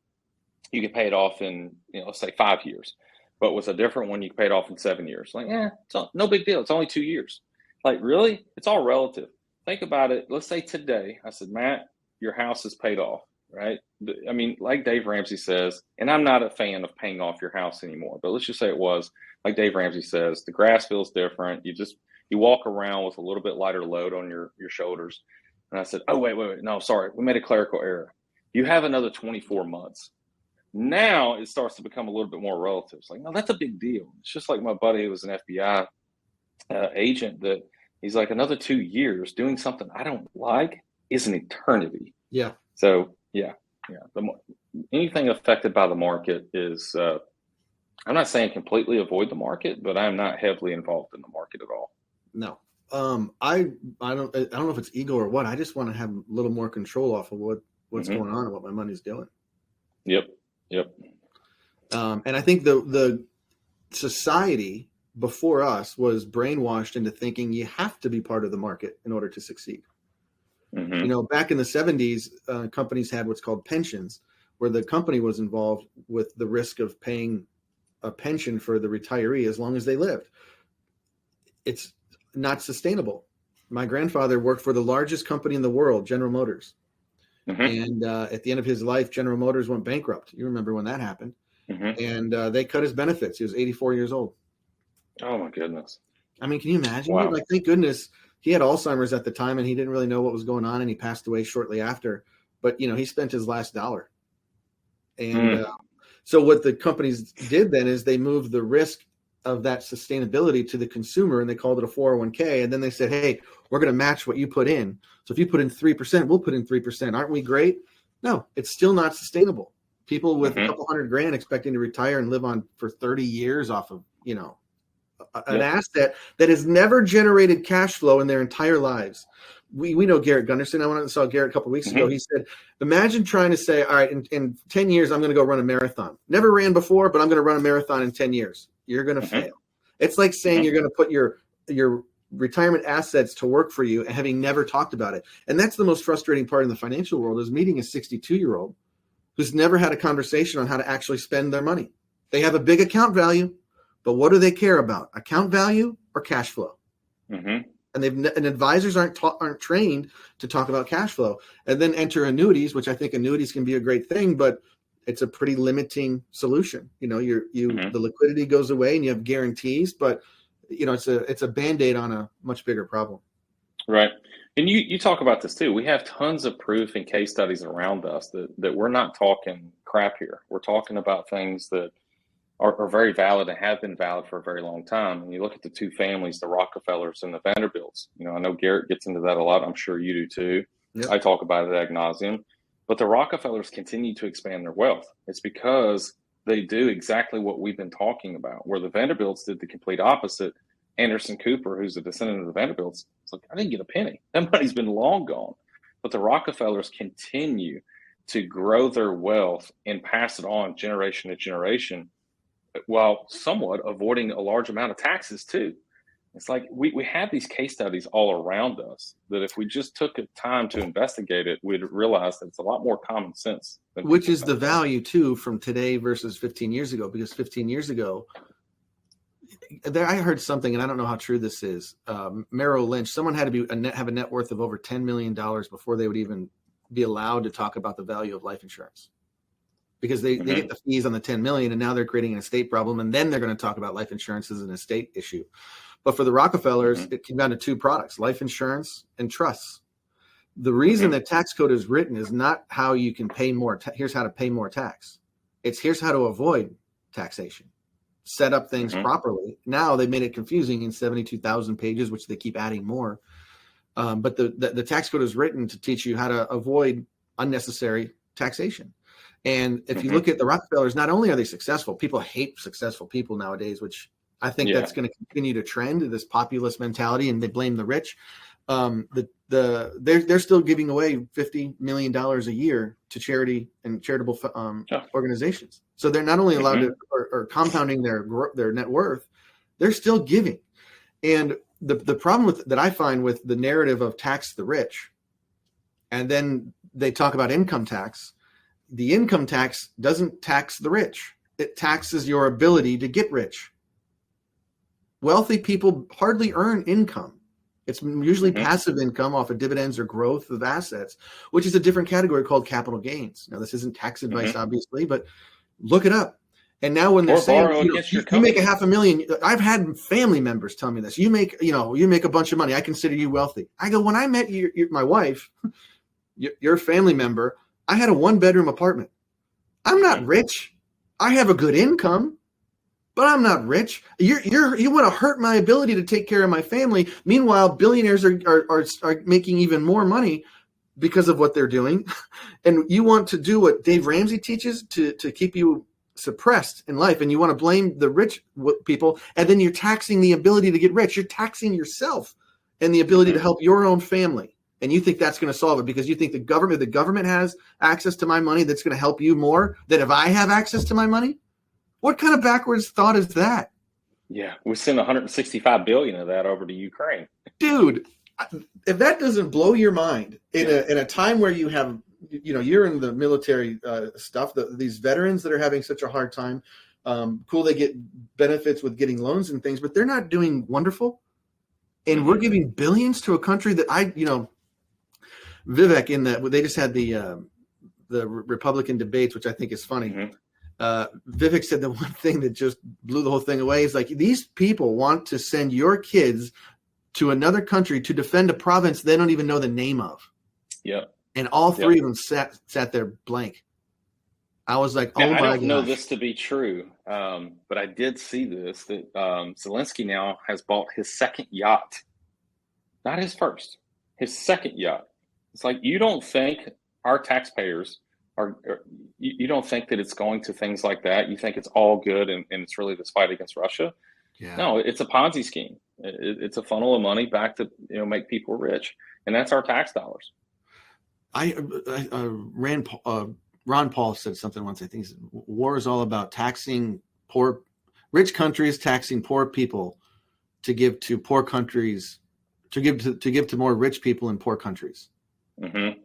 you can pay it off in, let's say 5 years. But with a different one, you can pay it off in 7 years. Like, no big deal. It's only 2 years. Like, really? It's all relative. Think about it. Let's say today, I said, Matt, your house is paid off, right? I mean, like Dave Ramsey says, and I'm not a fan of paying off your house anymore, but let's just say it was, like Dave Ramsey says, the grass feels different. You walk around with a little bit lighter load on your shoulders. And I said, oh, wait. No, sorry. We made a clerical error. You have another 24 months. Now it starts to become a little bit more relative. It's like, no, that's a big deal. It's just like my buddy who was an FBI agent, that he's like, another 2 years doing something I don't like is an eternity. Yeah. So, yeah. Anything affected by the market is, I'm not saying completely avoid the market, but I'm not heavily involved in the market at all. No. I don't know if it's ego or what. I just want to have a little more control off of what's going on and what my money's doing. Yep. And I think the society before us was brainwashed into thinking you have to be part of the market in order to succeed. Mm-hmm. Back in the 70s, companies had what's called pensions, where the company was involved with the risk of paying a pension for the retiree as long as they lived. It's not sustainable. My grandfather worked for the largest company in the world, General Motors. Mm-hmm. And at the end of his life, General Motors went bankrupt. You remember when that happened. Mm-hmm. And they cut his benefits. He was 84 years old. Oh my goodness. I mean, can you imagine? Wow. Like, thank goodness he had Alzheimer's at the time and he didn't really know what was going on and he passed away shortly after. But, he spent his last dollar. And Mm. so what the companies did then is they moved the risk of that sustainability to the consumer and they called it a 401k. And then they said, hey, we're going to match what you put in. So if you put in 3%, we'll put in 3%. Aren't we great? No, it's still not sustainable. People with a couple $100,000 expecting to retire and live on for 30 years off of, an asset that has never generated cash flow in their entire lives. We know Garrett Gunderson. I went and saw Garrett a couple of weeks ago. He said, imagine trying to say, all right, in 10 years, I'm going to go run a marathon. Never ran before, but I'm going to run a marathon in 10 years. You're going to fail. It's like saying you're going to put your retirement assets to work for you and having never talked about it. And that's the most frustrating part in the financial world is meeting a 62-year-old who's never had a conversation on how to actually spend their money. They have a big account value, but what do they care about? Account value or cash flow? And advisors aren't trained to talk about cash flow. And then enter annuities, which I think annuities can be a great thing, but it's a pretty limiting solution. The liquidity goes away and you have guarantees, but it's a Band-Aid on a much bigger problem. Right. And you talk about this too. We have tons of proof and case studies around us that we're not talking crap here. We're talking about things that are very valid and have been valid for a very long time. And you look at the two families, the Rockefellers and the Vanderbilts. I know Garrett gets into that a lot. I'm sure you do too. Yep. I talk about it ad nauseum. But the Rockefellers continue to expand their wealth. It's because they do exactly what we've been talking about, where the Vanderbilts did the complete opposite. Anderson Cooper, who's a descendant of the Vanderbilts, it's like, I didn't get a penny. That money's been long gone. But the Rockefellers continue to grow their wealth and pass it on generation to generation, while somewhat avoiding a large amount of taxes too. It's like we have these case studies all around us that if we just took the time to investigate it, we'd realize that it's a lot more common sense. Which is the value too from today versus 15 years ago, because 15 years ago, I heard something, and I don't know how true this is. Merrill Lynch, someone had to have a net worth of over $10 million before they would even be allowed to talk about the value of life insurance. Because they get the fees on the 10 million and now they're creating an estate problem. And then they're going to talk about life insurance as an estate issue. But for the Rockefellers, it came down to two products, life insurance and trusts. The reason that tax code is written is not how you can pay more. Here's how to pay more tax. It's here's how to avoid taxation. Set up things properly. Now they made it confusing in 72,000 pages, which they keep adding more. But the tax code is written to teach you how to avoid unnecessary taxation. And if you look at the Rockefellers, not only are they successful, people hate successful people nowadays, which I think that's going to continue to trend, this populist mentality, and they blame the rich. They're still giving away $50 million a year to charity and charitable organizations. So they're not only allowed to or compounding their net worth, they're still giving. And the problem that I find with the narrative of tax the rich, and then they talk about income tax. The income tax doesn't tax the rich. It taxes your ability to get rich. Wealthy people hardly earn income. It's usually passive income off of dividends or growth of assets, which is a different category called capital gains. Now, this isn't tax advice, obviously, but look it up. And now when they're saying, you make $500,000, I've had family members tell me this. You make a bunch of money. I consider you wealthy. I go, when I met my wife, your family member, I had a 1-bedroom apartment. I'm not rich. I have a good income, but I'm not rich. You want to hurt my ability to take care of my family. Meanwhile, billionaires are making even more money because of what they're doing. And you want to do what Dave Ramsey teaches to keep you suppressed in life. And you want to blame the rich people. And then you're taxing the ability to get rich. You're taxing yourself and the ability to help your own family. And you think that's going to solve it because you think the government has access to my money that's going to help you more than if I have access to my money? What kind of backwards thought is that? Yeah, we send 165 billion of that over to Ukraine. Dude, if that doesn't blow your mind in a time where you have, you're in the military stuff, these veterans that are having such a hard time, cool, they get benefits with getting loans and things, but they're not doing wonderful. And we're giving billions to a country that Vivek they just had the Republican debates, which I think is funny. Vivek said the one thing that just blew the whole thing away is like, these people want to send your kids to another country to defend a province they don't even know the name of. Yeah. And all three of them sat there blank. I was like, now, oh my gosh. I don't know this to be true, but I did see this, that Zelensky now has bought his second yacht. Not his first, his second yacht. It's like, you don't think our taxpayers you don't think that it's going to things like that. You think it's all good and it's really this fight against Russia. Yeah. No, it's a Ponzi scheme. It's a funnel of money back to, make people rich. And that's our tax dollars. Ron Paul said something once. I think he said, war is all about taxing rich countries, taxing poor people to give to poor countries, to give to more rich people in poor countries. Mm-hmm.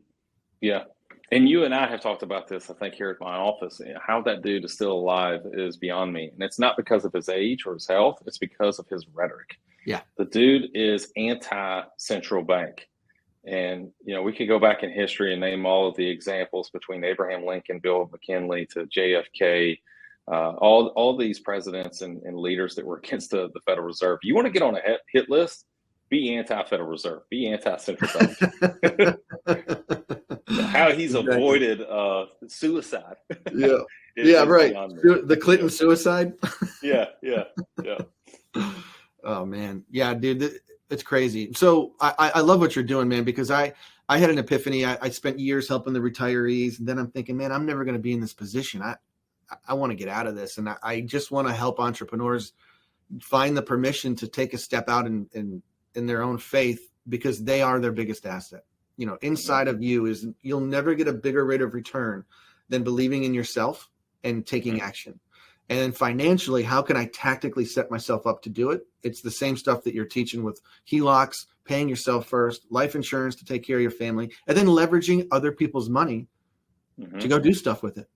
Yeah. And you and I have talked about this, I think, here at my office. How that dude is still alive is beyond me. And it's not because of his age or his health. It's because of his rhetoric. Yeah. The dude is anti-central bank. And, we could go back in history and name all of the examples between Abraham Lincoln, Bill McKinley to JFK, all these presidents and leaders that were against the Federal Reserve. You want to get on a hit list? Be anti-Federal Reserve. Be anti-central bank. How he's avoided suicide. Yeah. Yeah, right. The Clinton suicide. Yeah. Oh, man. Yeah, dude, it's crazy. So I love what you're doing, man, because I had an epiphany. I spent years helping the retirees, and then I'm thinking, man, I'm never going to be in this position. I want to get out of this, and I just want to help entrepreneurs find the permission to take a step out in their own faith, because they are their biggest asset. Inside of you is, you'll never get a bigger rate of return than believing in yourself and taking action. And then financially, how can I tactically set myself up to do it? It's the same stuff that you're teaching with HELOCs, paying yourself first, life insurance to take care of your family, and then leveraging other people's money to go do stuff with it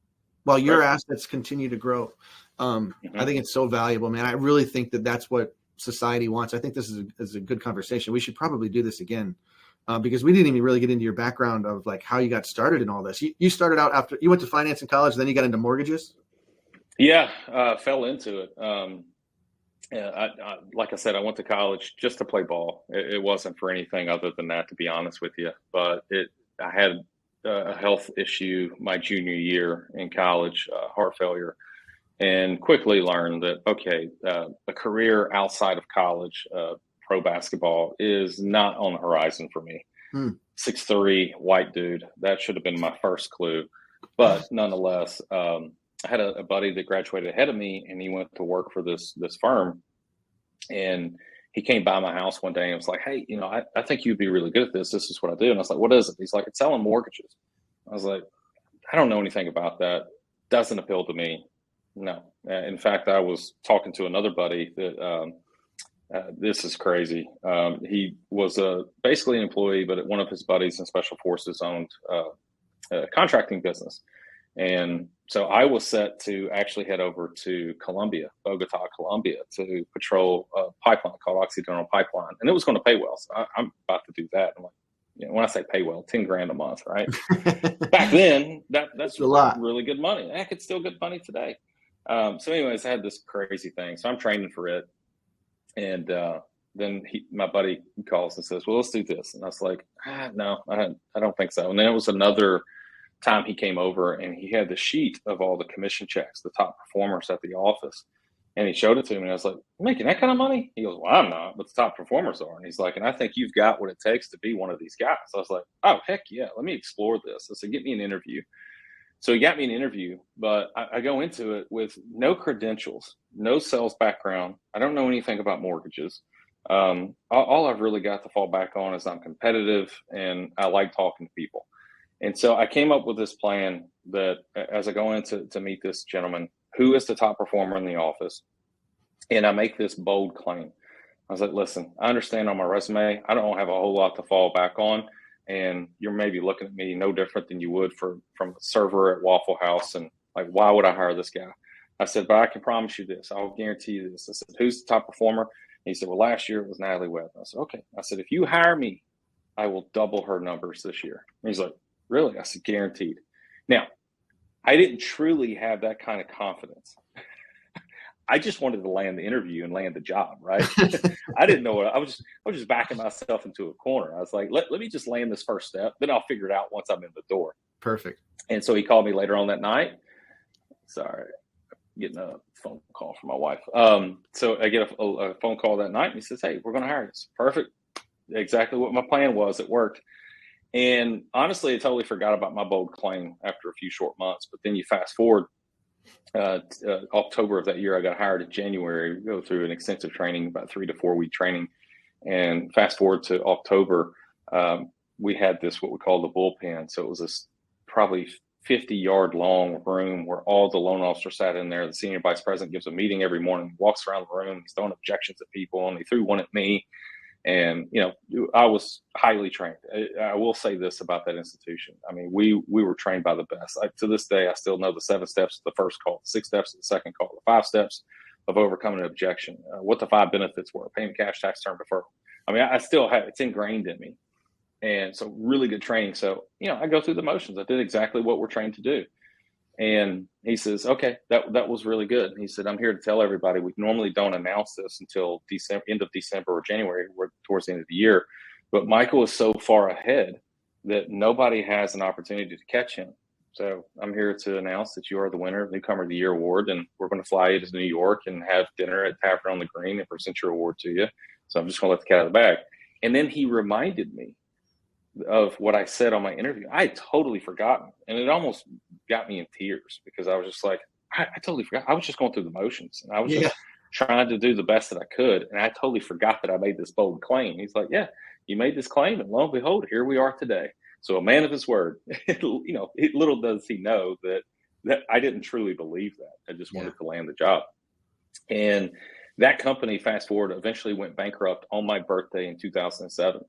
while your assets continue to grow. I think it's so valuable, man. I really think that that's what society wants. I think this is a good conversation. We should probably do this again. Because we didn't even really get into your background of like how you got started in all this. You started out after you went to finance in college, then you got into mortgages. Yeah, fell into it. Like I said, I went to college just to play ball. It wasn't for anything other than that, to be honest with you. But I had a health issue my junior year in college, heart failure, and quickly learned that, okay, a career outside of college, pro basketball, is not on the horizon for me. 6'3", white dude. That should have been my first clue. But nonetheless, I had a buddy that graduated ahead of me, and he went to work for this firm. And he came by my house one day and was like, hey, I think you'd be really good at this. This is what I do. And I was like, what is it? He's like, it's selling mortgages. I was like, I don't know anything about that. Doesn't appeal to me. No. In fact, I was talking to another buddy that this is crazy. He was basically an employee, but one of his buddies in Special Forces owned a contracting business. And so I was set to actually head over to Bogota, Colombia, to patrol a pipeline called Occidental Pipeline. And it was going to pay well. So I'm about to do that. I'm like, when I say pay well, $10,000 a month, right? Back then, that's a lot. Really good money. Heck, it's still good money today. So anyways, I had this crazy thing. So I'm training for it. And then my buddy calls and says, well, let's do this. And I was like, no, I don't think so. And then it was another time he came over, and he had the sheet of all the commission checks, the top performers at the office. And he showed it to me, and I was like, "You're making that kind of money?" He goes, well, I'm not, but the top performers are. And he's like, and I think you've got what it takes to be one of these guys. So I was like, oh, heck yeah, let me explore this. I said, get me an interview. So he got me an interview, but I go into it with no credentials, no sales background. I don't know anything about mortgages. All I've really got to fall back on is I'm competitive and I like talking to people. And so I came up with this plan that as I go in to meet this gentleman, who is the top performer in the office, and I make this bold claim. I was like, listen, I understand on my resume, I don't have a whole lot to fall back on. And you're maybe looking at me no different than you would from a server at Waffle House. And like, why would I hire this guy? I said, but I can promise you this. I'll guarantee you this. I said, who's the top performer? And he said, well, last year it was Natalie Webb. I said, okay. I said, if you hire me, I will double her numbers this year. And he's like, really? I said, guaranteed. Now, I didn't truly have that kind of confidence. I just wanted to land the interview and land the job, right? I didn't know what I was just backing myself into a corner. I was like, let me just land this first step, then I'll figure it out once I'm in the door. Perfect. And so he called me later on that night. Sorry, getting a phone call from my wife. So I get a phone call that night, and he says, "Hey, we're going to hire you." Perfect. Exactly what my plan was. It worked. And honestly, I totally forgot about my bold claim after a few short months. But then you fast forward, October of that year, I got hired in January. We go through an extensive training, about 3 to 4 week training. And fast forward to October, we had this, what we call the bullpen. So it was this probably 50-yard long room where all the loan officers sat in there. The senior vice president gives a meeting every morning, walks around the room, he's throwing objections at people, and he threw one at me. And, I was highly trained. I will say this about that institution. I mean, we were trained by the best. To this day, I still know the 7 steps of the first call, the 6 steps of the second call, the 5 steps of overcoming an objection, what the 5 benefits were, payment, cash, tax, term, deferral. I mean, I still have, it's ingrained in me. And so really good training. So, I go through the motions. I did exactly what we're trained to do. And he says, okay, that was really good. And he said, I'm here to tell everybody, we normally don't announce this until end of December or January, towards the end of the year. But Michael is so far ahead that nobody has an opportunity to catch him. So I'm here to announce that you are the winner of Newcomer of the Year award. And we're going to fly you to New York and have dinner at Tavern on the Green and present your award to you. So I'm just going to let the cat out of the bag. And then he reminded me of what I said on my interview. I had totally forgotten. And it almost got me in tears because I was just like, I totally forgot. I was just going through the motions. And I was just trying to do the best that I could. And I totally forgot that I made this bold claim. He's like, yeah, you made this claim. And lo and behold, here we are today. So a man of his word, little does he know that I didn't truly believe that. I just wanted to land the job. And that company, fast forward, eventually went bankrupt on my birthday in 2007.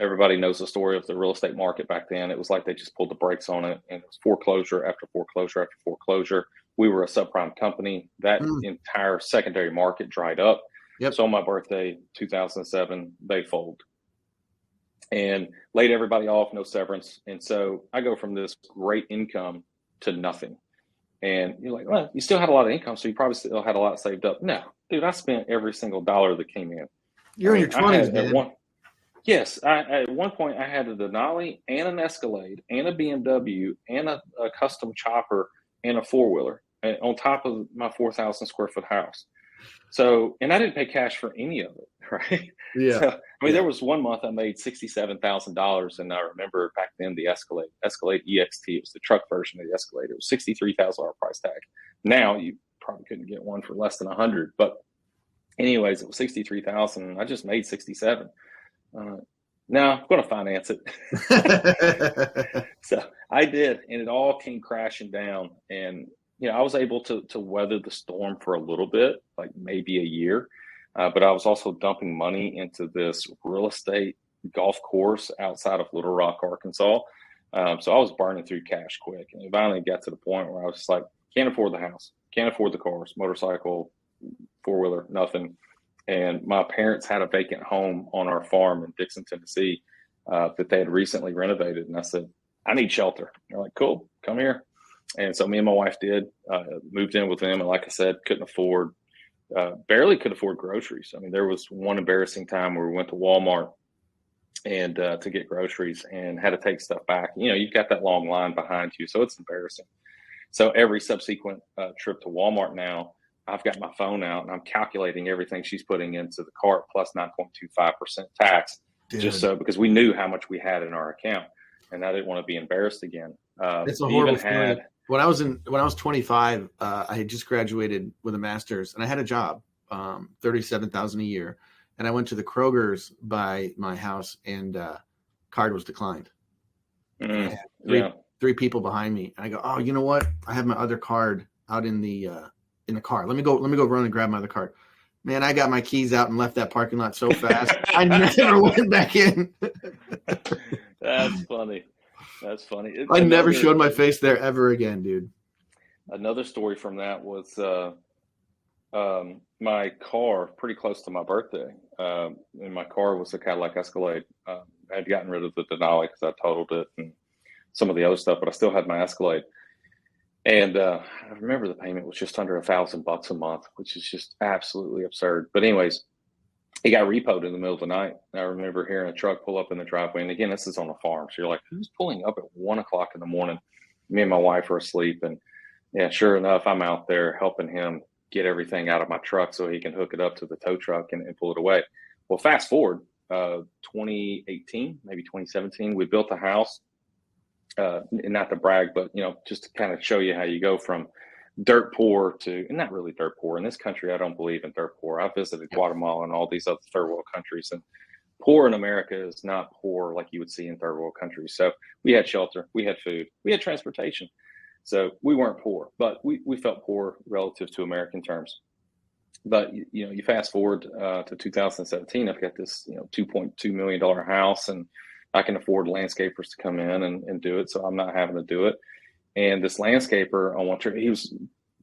Everybody knows the story of the real estate market back then. It was like they just pulled the brakes on it, and it was foreclosure after foreclosure after foreclosure. We were a subprime company. That entire secondary market dried up. Yep. So on my birthday, 2007, they fold and laid everybody off, no severance. And so I go from this great income to nothing. And you're like, well, you still had a lot of income, so you probably still had a lot saved up. No, dude, I spent every single dollar that came in. You're in your 20s, man. Yes, at one point I had a Denali and an Escalade and a BMW and a custom chopper and a 4-wheeler on top of my 4,000 square foot house. So, and I didn't pay cash for any of it, right? Yeah. So, there was one month I made $67,000, and I remember back then the Escalade EXT, it was the truck version of the Escalade. It was $63,000 price tag. Now you probably couldn't get one for less than 100, but anyways, it was $63,000. I just made 67. No, I'm going to finance it. So I did, and it all came crashing down. And I was able to weather the storm for a little bit, like maybe a year. But I was also dumping money into this real estate golf course outside of Little Rock, Arkansas. So I was burning through cash quick, and it finally got to the point where I was just like, can't afford the house, can't afford the cars, motorcycle, 4-wheeler, nothing. And my parents had a vacant home on our farm in Dixon, Tennessee, that they had recently renovated. And I said, I need shelter. They're like, cool, come here. And so me and my wife moved in with them. And like I said, barely could afford groceries. I mean, there was one embarrassing time where we went to Walmart and to get groceries and had to take stuff back. You've got that long line behind you, so it's embarrassing. So every subsequent trip to Walmart now, I've got my phone out and I'm calculating everything she's putting into the cart plus 9.25% tax, just so because we knew how much we had in our account, and I didn't want to be embarrassed again. It's a horrible feeling. When I was 25, I had just graduated with a master's, and I had a job, $37,000 a year, and I went to the Kroger's by my house, and card was declined. Three people behind me, and I go, oh, you know what? I have my other card out in the car. Let me go run and grab my other card. Man, I got my keys out and left that parking lot so fast. I never went back in. That's funny. That's funny. I never showed my face there ever again, dude. Another story from that was my car, pretty close to my birthday. And my car was a Cadillac Escalade. I had gotten rid of the Denali because I totaled it. And some of the other stuff, but I still had my Escalade. And I remember the payment was just under $1,000 a month, which is just absolutely absurd. But anyways, it got repoed in the middle of the night. I remember hearing a truck pull up in the driveway. And again, this is on a farm. So you're like, who's pulling up at 1 o'clock in the morning? Me and my wife are asleep. And yeah, sure enough, I'm out there helping him get everything out of my truck so he can hook it up to the tow truck and pull it away. Well, fast forward, 2018, maybe 2017, we built a house. Not to brag, but just to kind of show you how you go from dirt poor to, and not really dirt poor. In this country, I don't believe in dirt poor. I visited Guatemala and all these other third world countries, and poor in America is not poor like you would see in third world countries. So we had shelter, we had food, we had transportation. So we weren't poor, but we felt poor relative to American terms. But you fast forward to 2017, I've got this $2.2 million house, and I can afford landscapers to come in and do it, so I'm not having to do it. And this landscaper on one trip, he was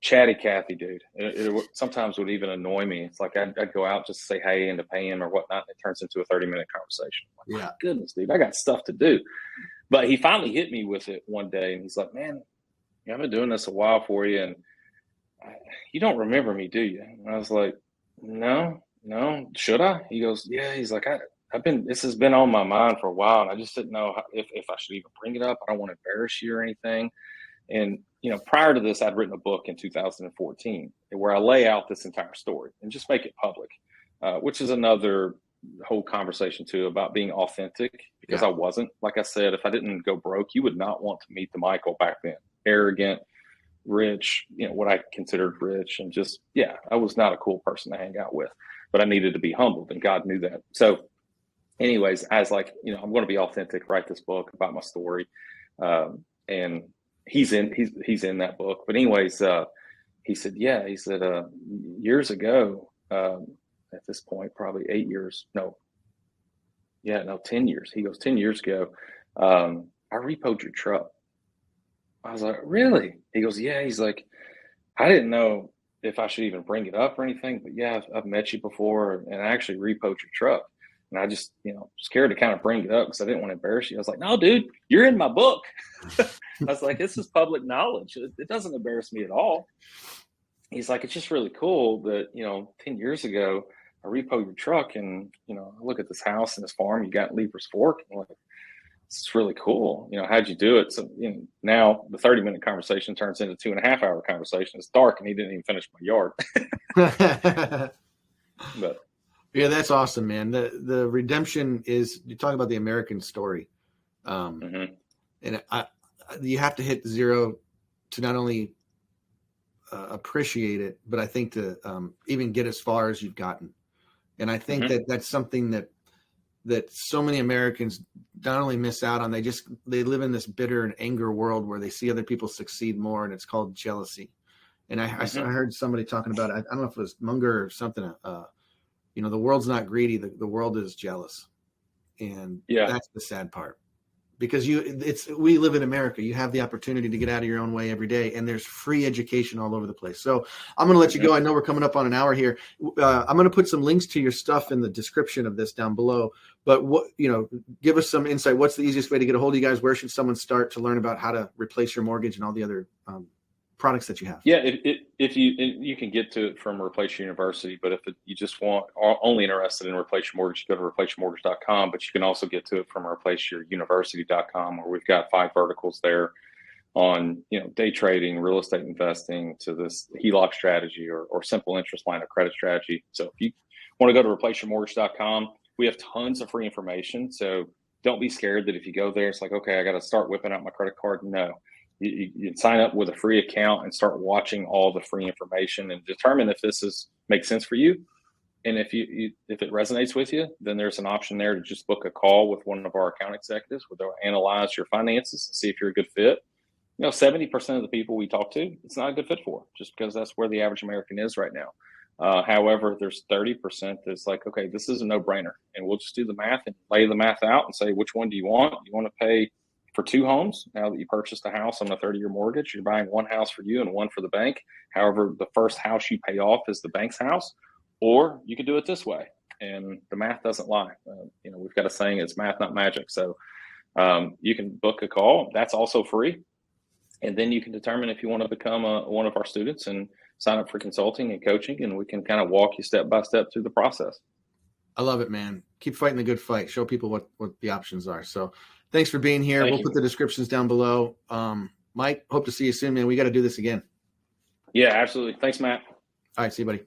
chatty Cathy dude. It sometimes would even annoy me. It's like I'd go out just to say hey and to pay him or whatnot. It turns into a 30-minute conversation. I'm like, my goodness, dude, I got stuff to do. But he finally hit me with it one day, and he's like, man, I've been doing this a while for you, and you don't remember me, do you? And I was like, no, should I? He goes, yeah. He's like, this has been on my mind for a while, and I just didn't know if I should even bring it up. I don't want to embarrass you or anything. And, prior to this, I'd written a book in 2014 where I lay out this entire story and just make it public, which is another whole conversation too about being authentic, because I wasn't. Like I said, if I didn't go broke, you would not want to meet the Michael back then. Arrogant, rich, what I considered rich, and just, I was not a cool person to hang out with, but I needed to be humbled, and God knew that. So anyways, I was like, I'm going to be authentic, write this book about my story. And he's in that book. But anyways, he said, years ago, at this point, probably 10 years. He goes, 10 years ago, I repoed your truck. I was like, really? He goes, yeah. He's like, I didn't know if I should even bring it up or anything, but I've met you before, and I actually repoed your truck. And I just, scared to kind of bring it up because I didn't want to embarrass you. I was like, no, dude, you're in my book. I was like, this is public knowledge. It doesn't embarrass me at all. He's like, it's just really cool that, 10 years ago, I repoed your truck, and, I look at this house and this farm you got in Leaper's Fork. And I'm like, it's really cool. How'd you do it? So, now the 30-minute conversation turns into 2.5-hour conversation. It's dark and he didn't even finish my yard. But yeah, that's awesome, man. The redemption is, you're talking about the American story. And you have to hit zero to not only appreciate it, but I think to even get as far as you've gotten. And I think that's something that so many Americans not only miss out on, they live in this bitter and anger world where they see other people succeed more, and it's called jealousy. And I heard somebody talking about it. I don't know if it was Munger or something. The world's not greedy. The world is jealous. And that's the sad part, because we live in America. You have the opportunity to get out of your own way every day, and there's free education all over the place. So I'm going to let you go. I know we're coming up on an hour here. I'm going to put some links to your stuff in the description of this down below, but give us some insight. What's the easiest way to get a hold of you guys? Where should someone start to learn about how to replace your mortgage and all the other products that you have? If you can get to it from Replace Your University, but if you just are only interested in Replace Your Mortgage, go to replaceyourmortgage.com. But you can also get to it from replaceyouruniversity.com, where we've got 5 verticals there on day trading, real estate investing, to this HELOC strategy or simple interest line of credit strategy. So if you want to go to replaceyourmortgage.com, we have tons of free information. So don't be scared that if you go there, it's like, okay, I got to start whipping out my credit card. No. You sign up with a free account and start watching all the free information and determine if this makes sense for you. And if it resonates with you, then there's an option there to just book a call with one of our account executives where they'll analyze your finances and see if you're a good fit. 70% of the people we talk to, it's not a good fit for, just because that's where the average American is right now. However, there's 30% that's like, okay, this is a no-brainer, and we'll just do the math and lay the math out and say, which one do you want? You want to pay for 2 homes now that you purchased a house on a 30-year mortgage? You're buying one house for you and one for the bank. However, the first house you pay off is the bank's house. Or you could do it this way, and the math doesn't lie. We've got a saying, it's math, not magic. So You can book a call. That's also free. And then you can determine if you want to become one of our students and sign up for consulting and coaching, and we can kind of walk you step by step through the process. I love it, man. Keep fighting the good fight. Show people what the options are. So thanks for being here. We'll put the descriptions down below. Mike, hope to see you soon, man. We got to do this again. Yeah, absolutely. Thanks, Matt. All right. See you, buddy.